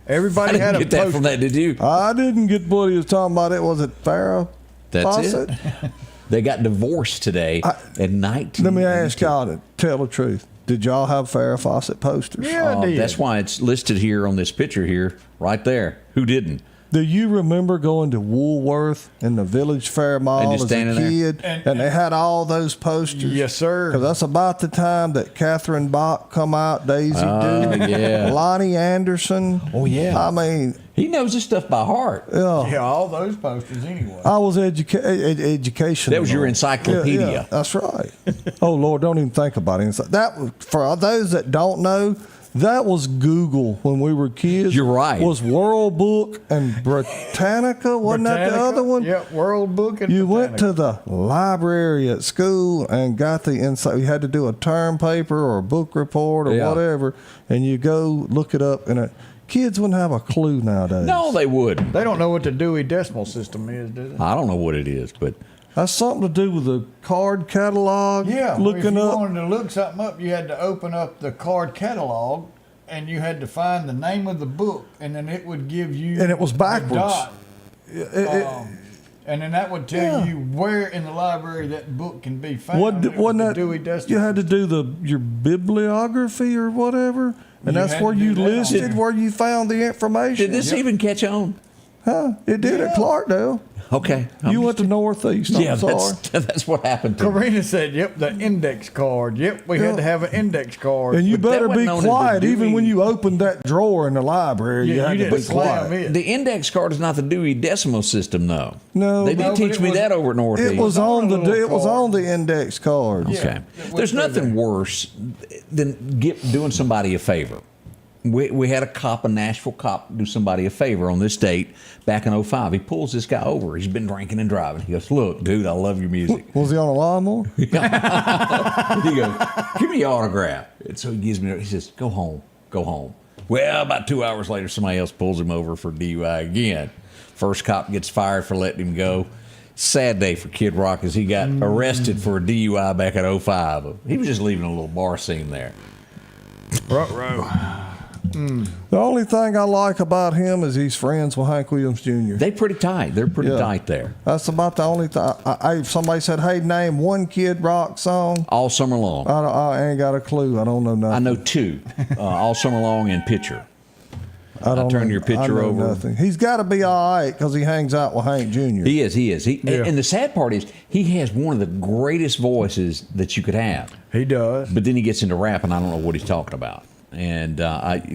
I Everybody didn't had a get that poster. from that, did you? I didn't get what he was talking about. It was it Farrah That's Fawcett? it. They got divorced today in 19. Let me ask y'all to tell the truth. Did y'all have Farrah Fawcett posters? Yeah, I did. That's why it's listed here on this picture here, right there. Who didn't? Do you remember going to Woolworth in the Village Fair Mall And as just a standing there? kid, and they had all those posters? Yes, sir. Because that's about the time that Catherine Bach come out, Daisy Duke, yeah. Lonnie Anderson. Oh, yeah. I mean, He knows this stuff by heart. Yeah, all those posters anyway. I was educational. That was your encyclopedia. Yeah, that's right. Oh Lord, don't even think about it. That was, for those that don't know, that was Google when we were kids. You're right. Was World Book and Britannica? Wasn't that the other one? Yep, World Book and You went to Britannica. the library at school and got the inside. You had to do a term paper or a book report or Yeah. whatever, and you go look it up. And kids wouldn't have a clue nowadays. No, they wouldn't. They don't know what the Dewey Decimal System is, do they? I don't know what it is, but That's something to do with the card catalog. Yeah, looking if you up. wanted to look something up, you had to open up the card catalog, and you had to find the name of the book, and then it would give you. And it was a backwards. dot. And then that would tell you where in the library that book can be found. Wasn't It was the that Dewey Decimal you had to do your bibliography or whatever, and You that's had where to you do that on listed there. where you found the information. did this even catch on? Huh? It did at Clarkdale. Okay. You went to Northeast. I'm Yeah, sorry. that's what happened to me. Karina said, "Yep, the index card. Yep, we had to have an index card." And you But that better be wasn't known as the quiet. Even Dewey- when you opened that drawer in the library, you Yeah, had you to be didn't slam quiet. it. The index card is not the Dewey Decimal System, though. No. They did No, but teach it me was- that over at Northeast. It was on the a little it was card. on the index cards. Yeah. Okay. it went There's through nothing there. worse than doing somebody a favor. We had a cop, a Nashville cop, do somebody a favor on this date back in 2005. He pulls this guy over. He's been drinking and driving. He goes, "Look, dude, I love your music." Was he on a lawnmower? He goes, "Give me your autograph." And so he gives me, he says, "Go home, go home." Well, about 2 hours later, somebody else pulls him over for DUI again. First cop gets fired for letting him go. Sad day for Kid Rock as he got arrested for a DUI back in 2005. He was just leaving a little bar scene there. Ruh-roh. The only thing I like about him is he's friends with Hank Williams Jr. They're pretty tight. They're pretty Yeah. tight there. That's about the only thing. If somebody said, "Hey, name one Kid Rock song," All summer long. I ain't got a clue. I don't know nothing. I know two, all summer long and pitcher. I don't turn know- your picture I know over. Nothing. He's got to be all right because he hangs out with Hank Jr. He is. And the sad part is he has one of the greatest voices that you could have. He does. But then he gets into rap, and I don't know what he's talking about. And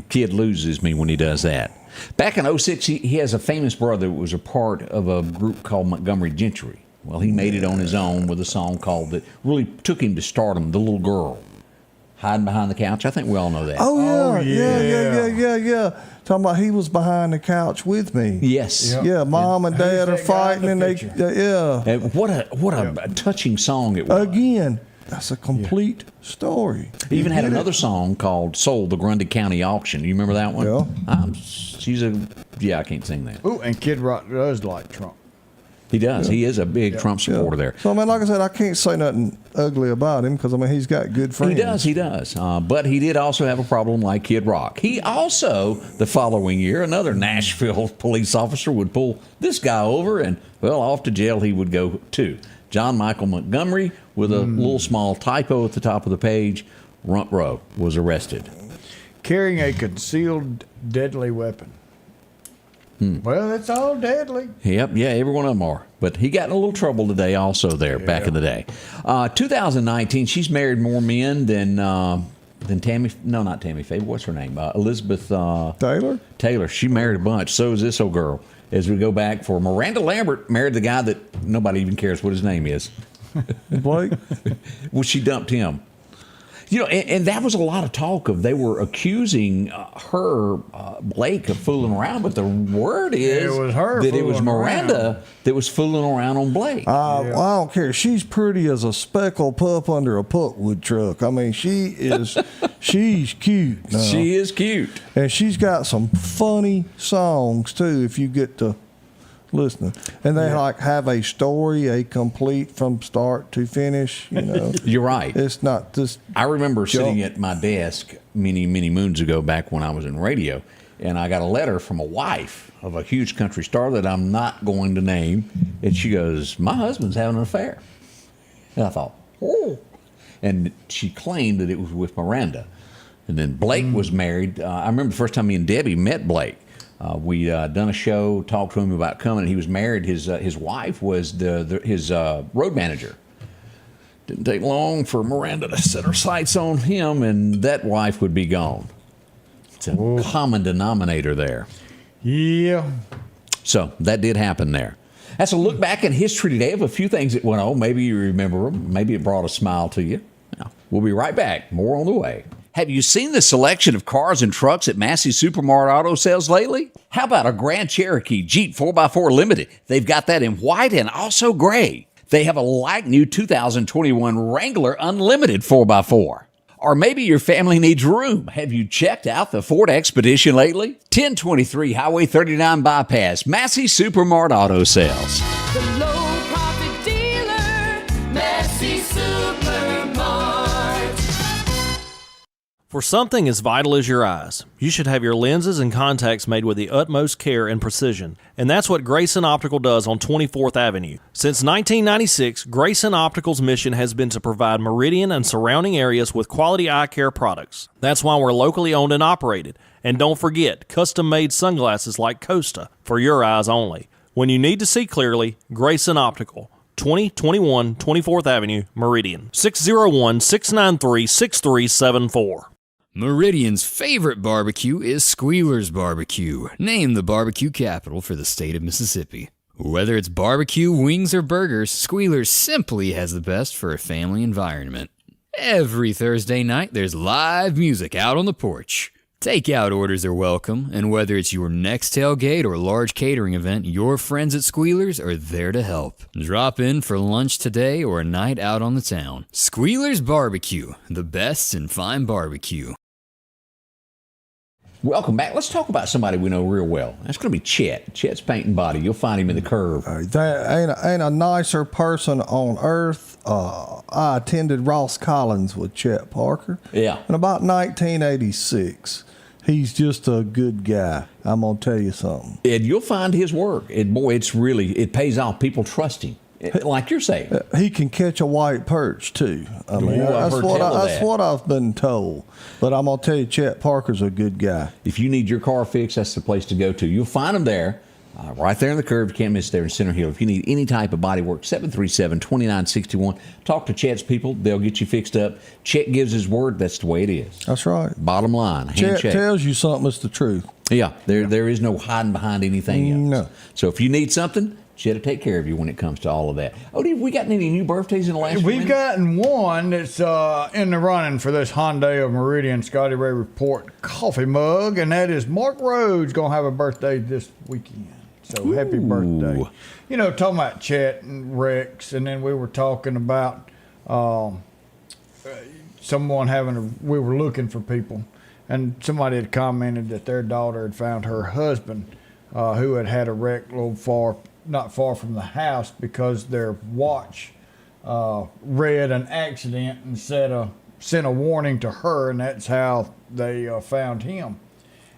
Kid loses me when he does that. Back in 2006, he has a famous brother who was a part of a group called Montgomery Gentry. Well, he made it on his own with a song called that really took him to stardom, The Little Girl. Hiding Behind the Couch. I think we all know that. Oh yeah, yeah. yeah. Talking about he was behind the couch with me. Yes. Yep. Yeah, mom and dad are Who's that guy in fighting, and the they picture? yeah. And what a touching song it was. Again, that's a complete story. He even had Get it? another song called "Sold the Grundy County Auction." You remember that one? Yeah. I can't sing that. Ooh, and Kid Rock does like Trump. He does. He is a big Trump supporter there. So I mean, like I said, I can't say nothing ugly about him because I mean he's got good friends. He does. But he did also have a problem like Kid Rock. He also, the following year, another Nashville police officer would pull this guy over, and well, off to jail he would go too. John Michael Montgomery, with a little small typo at the top of the page, Rump Row, was arrested. Carrying a concealed deadly weapon. Well, it's all deadly. Yep, yeah, every one of them are. But he got in a little trouble today also there, back in the day. 2019, she's married more men than Tammy, no, not Tammy Faye, what's her name? Elizabeth Taylor. Taylor. She married a bunch. So is this old girl. As we go back for Miranda Lambert, married the guy that nobody even cares what his name is. Blake. Well, she dumped him. You know, and that was a lot of talk of they were accusing Blake of fooling around, but the word is it was her that it was fooling Miranda around. that was fooling around on Blake. Well, I don't care. She's pretty as a speckled pup under a pulpwood truck. I mean, she's cute. Now. She is cute. And she's got some funny songs, too, if you get to listening. And they have a story, a complete from start to finish, you know. You're right. It's not just. I remember sitting at my desk many moons ago back when I was in radio, and I got a letter from a wife of a huge country star that I'm not going to name, and she goes, "My husband's having an affair." And I thought, oh. And she claimed that it was with Miranda. And then Blake was married. I remember the first time me and Debbie met Blake. We done a show, talked to him about coming. He was married. His wife was his road manager. Didn't take long for Miranda to set her sights on him, and that wife would be gone. It's a common denominator there. Yeah. So that did happen there. That's a look back in history today of a few things that went on. Maybe you remember them. Maybe it brought a smile to you. Now, we'll be right back. More on the way. Have you seen the selection of cars and trucks at Massey Supermart Auto Sales lately? How about a Grand Cherokee Jeep 4x4 Limited? They've got that in white and also gray. They have a like-new 2021 Wrangler Unlimited 4x4. Or maybe your family needs room. Have you checked out the Ford Expedition lately? 1023 Highway 39 Bypass, Massey Supermart Auto Sales. The low profit dealer, Massey Supermart. For something as vital as your eyes, you should have your lenses and contacts made with the utmost care and precision. And that's what Grayson Optical does on 24th Avenue. Since 1996, Grayson Optical's mission has been to provide Meridian and surrounding areas with quality eye care products. That's why we're locally owned and operated. And don't forget, custom-made sunglasses like Costa for your eyes only. When you need to see clearly, Grayson Optical. 2021 24th Avenue, Meridian. 601-693-6374. Meridian's favorite barbecue is Squealer's Barbecue, named the barbecue capital for the state of Mississippi. Whether it's barbecue, wings, or burgers, Squealer's simply has the best for a family environment. Every Thursday night, there's live music out on the porch. Takeout orders are welcome, and whether it's your next tailgate or large catering event, your friends at Squealer's are there to help. Drop in for lunch today or a night out on the town. Squealer's Barbecue, the best in fine barbecue. Welcome back. Let's talk about somebody we know real well. That's going to be Chet. Chet's Paint and Body. You'll find him in the Curve. There ain't a nicer person on earth. I attended Ross Collins with Chet Parker. Yeah. In about 1986. He's just a good guy. I'm going to tell you something. And you'll find his work. It pays off. People trust him. Like you're saying. He can catch a white perch, too. I mean, that's what I've been told. But I'm going to tell you, Chet Parker's a good guy. If you need your car fixed, that's the place to go to. You'll find him there, right there in the Curve. You can't miss it there in Center Hill. If you need any type of body work, 737-2961. Talk to Chet's people. They'll get you fixed up. Chet gives his word. That's the way it is. That's right. Bottom line, handshake. Chet tells you something that's the truth. Yeah, there is no hiding behind anything else. No. So if you need something, Chet will take care of you when it comes to all of that. Oh, have we gotten any new birthdays in the last We've gotten one that's in the running for this Hyundai of Meridian Scotty Ray Report coffee mug, and that is Mark Rhodes going to have a birthday this weekend. So happy birthday. You know, talking about Chet and Rex, and then we were talking about someone we were looking for people, and somebody had commented that their daughter had found her husband who had a wreck not far from the house because their watch read an accident and sent a warning to her, and that's how they found him.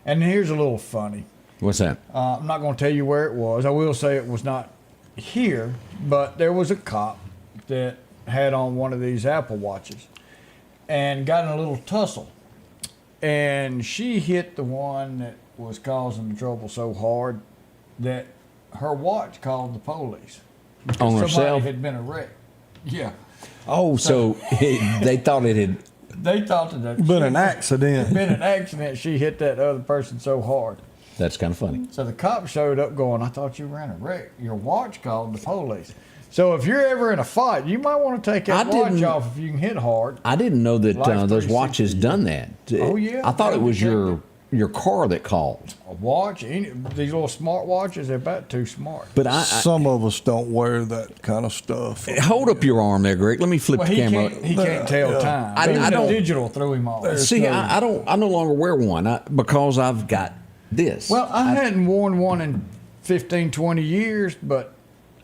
And here's a little funny. What's that? I'm not going to tell you where it was. I will say it was not here, but there was a cop that had on one of these Apple Watches and got in a little tussle. And she hit the one that was causing the trouble so hard that her watch called the police. On herself? Somebody had been a wreck. Yeah. Oh, so they thought it had... They thought that it been an accident. Been an accident. She hit that other person so hard. That's kind of funny. So the cop showed up going, I thought you were in a wreck. Your watch called the police. So if you're ever in a fight, you might want to take that watch off if you can hit hard. I didn't know that those watches done that. Oh, yeah. I thought it was your car that called. A watch, these little smart watches, they're about too smart. But some of us don't wear that kind of stuff. Hold up your arm there, Greg. Let me flip the camera. He can't tell time. I don't. Digital threw him off. See, I no longer wear one because I've got this. Well, I hadn't worn one in 15, 20 years, but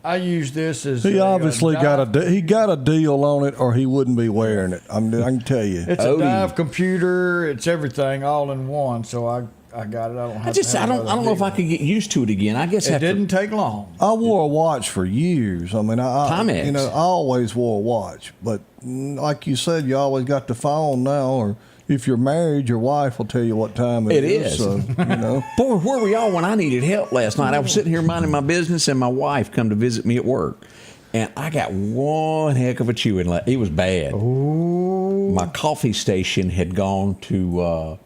I use this as. He obviously got a deal on it, or he wouldn't be wearing it. I can tell you. It's a dive computer. It's everything all in one. So I got it. I don't know if I could get used to it again. I guess it didn't take long. I wore a watch for years. I mean, Timex. I always wore a watch, but like you said, you always got the phone now, or if you're married, your wife will tell you what time it is. So, Boy, where were we all when I needed help last night? I was sitting here minding my business, and my wife come to visit me at work, and I got one heck of a chewing. It was bad. Ooh. My coffee station had gone to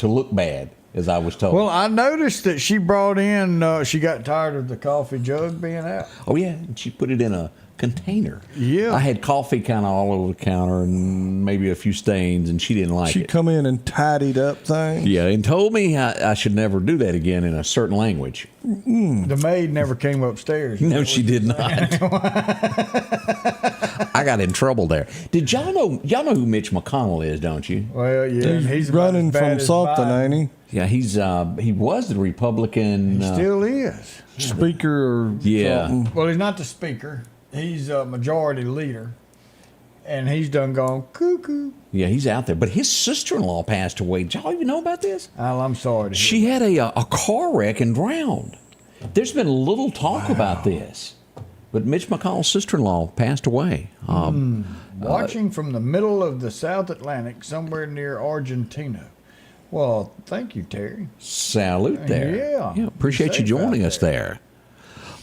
look bad, as I was told. Well, I noticed that she brought in. She got tired of the coffee jug being out. Oh yeah, and she put it in a container. Yeah. I had coffee kind of all over the counter and maybe a few stains, and she didn't like it. She come in and tidied up things. Yeah, and told me I should never do that again in a certain language. The maid never came upstairs. No, she did not. I got in trouble there. Did y'all know who Mitch McConnell is, don't you? Well, yeah. He's running from something, ain't he? Yeah, he was the Republican. He still is. Speaker or something. Well, he's not the speaker. He's a majority leader, and he's done gone cuckoo. Yeah, he's out there. But his sister-in-law passed away. Did y'all even know about this? Al, I'm sorry to hear She had a car wreck and drowned. There's been little talk about this. But Mitch McConnell's sister-in-law passed away. Watching from the middle of the South Atlantic, somewhere near Argentina. Well, thank you, Terry. Salute there. Yeah. Appreciate you joining us there.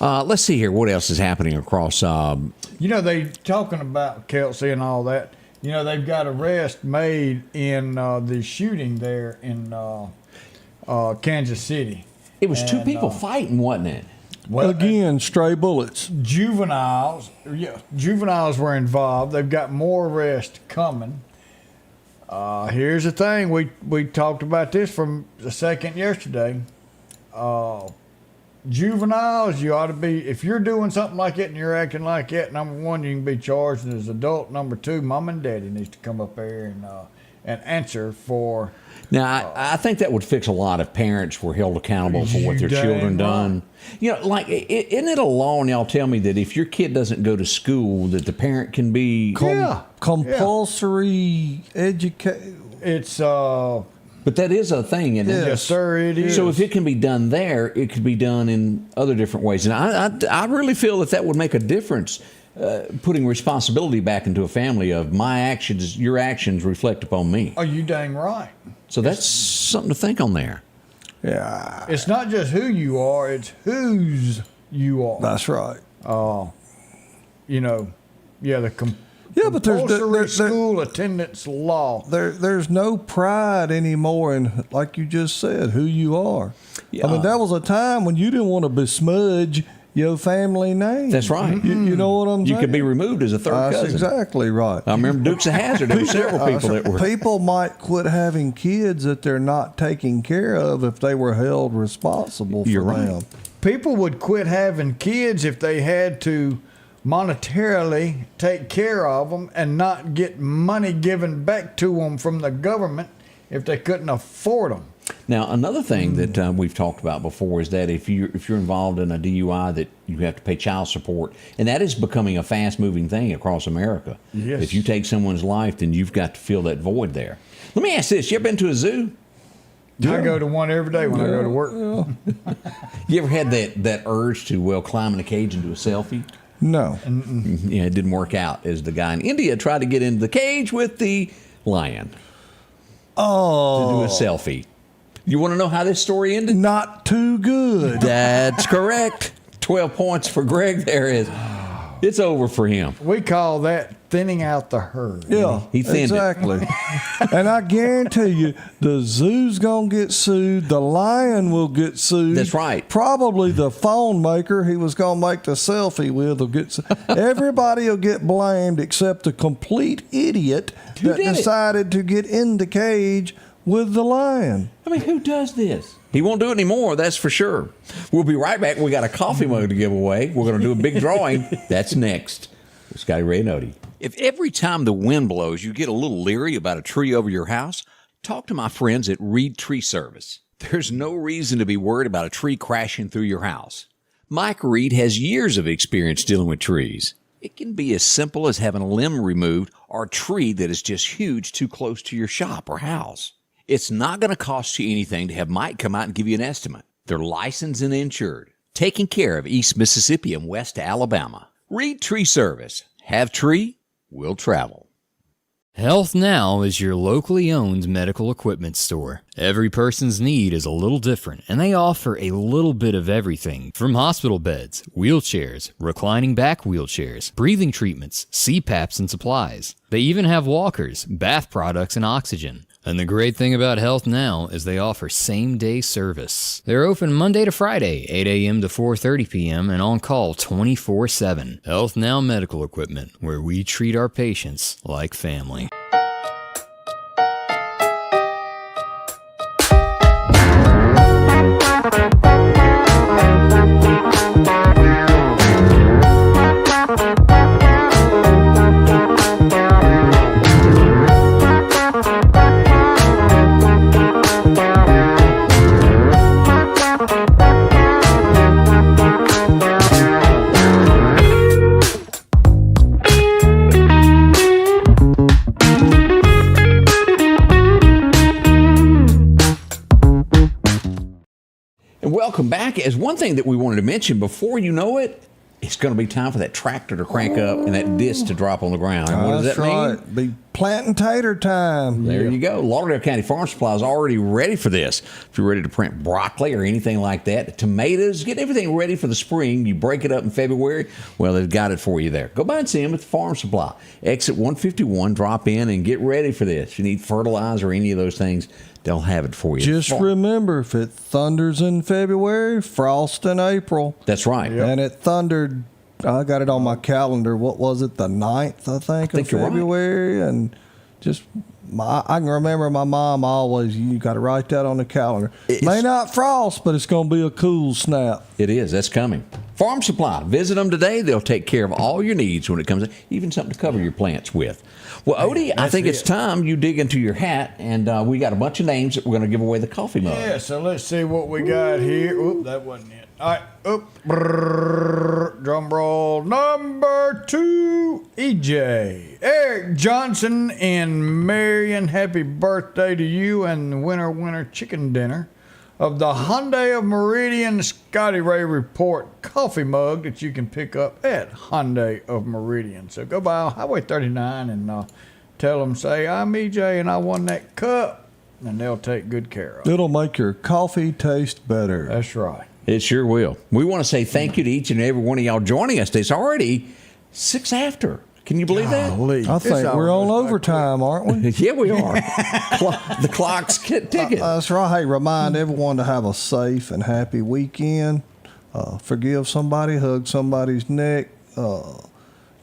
Let's see here. What else is happening across? They talking about Kelsey and all that. They've got arrest made in the shooting there in Kansas City. It was two people fighting, wasn't it? Well, again, stray bullets. Juveniles were involved. They've got more arrests coming. Here's the thing. We talked about this from the second yesterday. Juveniles, you ought to be, if you're doing something like that and you're acting like that, number one, you can be charged as adult. Number two, mom and daddy needs to come up there and answer for. Now, I think that would fix a lot if parents were held accountable for what their children done. Isn't it a law, and y'all tell me that if your kid doesn't go to school, that the parent can be compulsory education. It's But that is a thing, isn't it? Yes, sir, it is. So if it can be done there, it could be done in other different ways. And I really feel that would make a difference, putting responsibility back into a family of my actions, your actions reflect upon me. Oh, you dang right. So that's something to think on there. Yeah. It's not just who you are, it's whose you are. That's right. But there's school attendance law. There's no pride anymore in, like you just said, who you are. Yeah. I mean, that was a time when you didn't want to besmudge your family name. That's right. You know what I'm saying? You could be removed as a third cousin. That's exactly right. I remember Dukes of Hazzard. There were several people that were. People might quit having kids that they're not taking care of if they were held responsible for them. People would quit having kids if they had to monetarily take care of them and not get money given back to them from the government if they couldn't afford them. Now, another thing that we've talked about before is that if you're involved in a DUI, that you have to pay child support, and that is becoming a fast-moving thing across America. Yes. If you take someone's life, then you've got to fill that void there. Let me ask this: you ever been to a zoo? I go to one every day when I go to work. You ever had that urge to climb in a cage and do a selfie? No. Yeah, it didn't work out, as the guy in India tried to get into the cage with the lion to do a selfie. You want to know how this story ended? Not too good. That's correct. 12 points for Greg. There is. It's over for him. We call that thinning out the herd. Yeah, He thinned it. exactly. And I guarantee you, the zoo's going to get sued. The lion will get sued. That's right. Probably the phone maker he was going to make the selfie with will get sued. Everybody will get blamed except the complete idiot that did it? decided to get in the cage with the lion. I mean, who does this? He won't do it anymore, that's for sure. We'll be right back. We got a coffee mug to give away. We're going to do a big drawing. That's next. Scotty Ray and Odie. If every time the wind blows you get a little leery about a tree over your house, talk to my friends at Reed Tree Service. There's no reason to be worried about a tree crashing through your house. Mike Reed has years of experience dealing with trees. It can be as simple as having a limb removed or a tree that is just huge too close to your shop or house. It's not going to cost you anything to have Mike come out and give you an estimate. They're licensed and insured, taking care of East Mississippi and West Alabama. Reed Tree Service. Have tree, will travel. Health Now is your locally owned medical equipment store. Every person's need is a little different, and they offer a little bit of everything from hospital beds, wheelchairs, reclining back wheelchairs, breathing treatments, CPAPs and supplies. They even have walkers, bath products, and oxygen. And the great thing about Health Now is they offer same-day service. They're open Monday to Friday, 8 a.m. to 4:30 p.m. and on call 24/7. Health Now Medical Equipment, where we treat our patients like family. Welcome back. As one thing that we wanted to mention, before you know it, it's going to be time for that tractor to crank up and that disc to drop on the ground. And what does that mean? Right. Be planting tater time. There you go. Lauderdale County Farm Supply is already ready for this. If you're ready to print broccoli or anything like that, tomatoes, get everything ready for the spring. You break it up in February, well, they've got it for you there. Go by and see them at the Farm Supply. Exit 151, drop in and get ready for this. If you need fertilizer or any of those things, they'll have it for you. Just remember, if it thunders in February, frost in April. That's right. Yep. And it thundered, I got it on my calendar, what was it, the 9th, I think of February? Right. And just, I can remember my mom always, you got to write that on the calendar. May not frost, but it's going to be a cool snap. It is. That's coming. Farm Supply. Visit them today. They'll take care of all your needs when it comes to even something to cover your plants with. Well, Odie, I think it's time you dig into your hat, and we got a bunch of names that we're going to give away the coffee mug. Yeah, so let's see what we got here. Oop, that wasn't it. All right, oop, brrr, drum roll. Number 2, EJ. Eric Johnson in Meridian, happy birthday to you and the winner chicken dinner of the Hyundai of Meridian Scotty Ray Report coffee mug that you can pick up at Hyundai of Meridian. So go by Highway 39 and tell them, say, I'm EJ and I won that cup, and they'll take good care of it. It'll make your coffee taste better. That's right. It sure will. We want to say thank you to each and every one of y'all joining us. It's already 6 after. Can you believe that? I think we're on overtime, aren't we? Yeah, we are. The clock's ticking. That's right. Hey, remind everyone to have a safe and happy weekend. Forgive somebody, hug somebody's neck.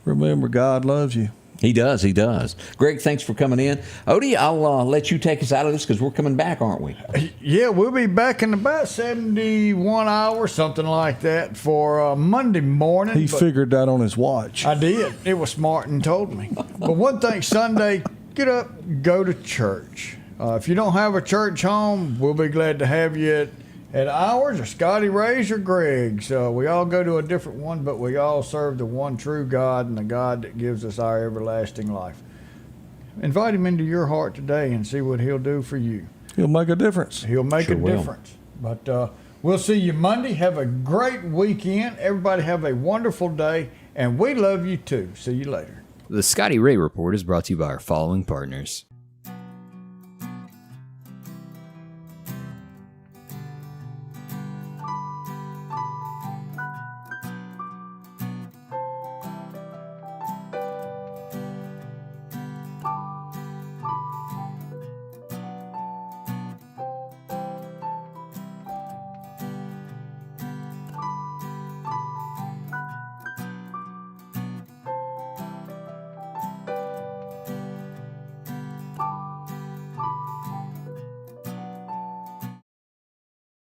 Remember, God loves you. He does. He does. Greg, thanks for coming in. Odie, I'll let you take us out of this because we're coming back, aren't we? Yeah, we'll be back in about 71 hours, something like that, for Monday morning. He figured that on his watch. I did. It was smart and told me. But one thing, Sunday, get up, go to church. If you don't have a church home, we'll be glad to have you at ours or Scotty Ray's or Greg's. We all go to a different one, but we all serve the one true God and the God that gives us our everlasting life. Invite him into your heart today and see what he'll do for you. He'll make a difference. He'll make a difference. But we'll see you Monday. Have a great weekend. Everybody have a wonderful day, and we love you too. See you later. The Scotty Ray Report is brought to you by our following partners.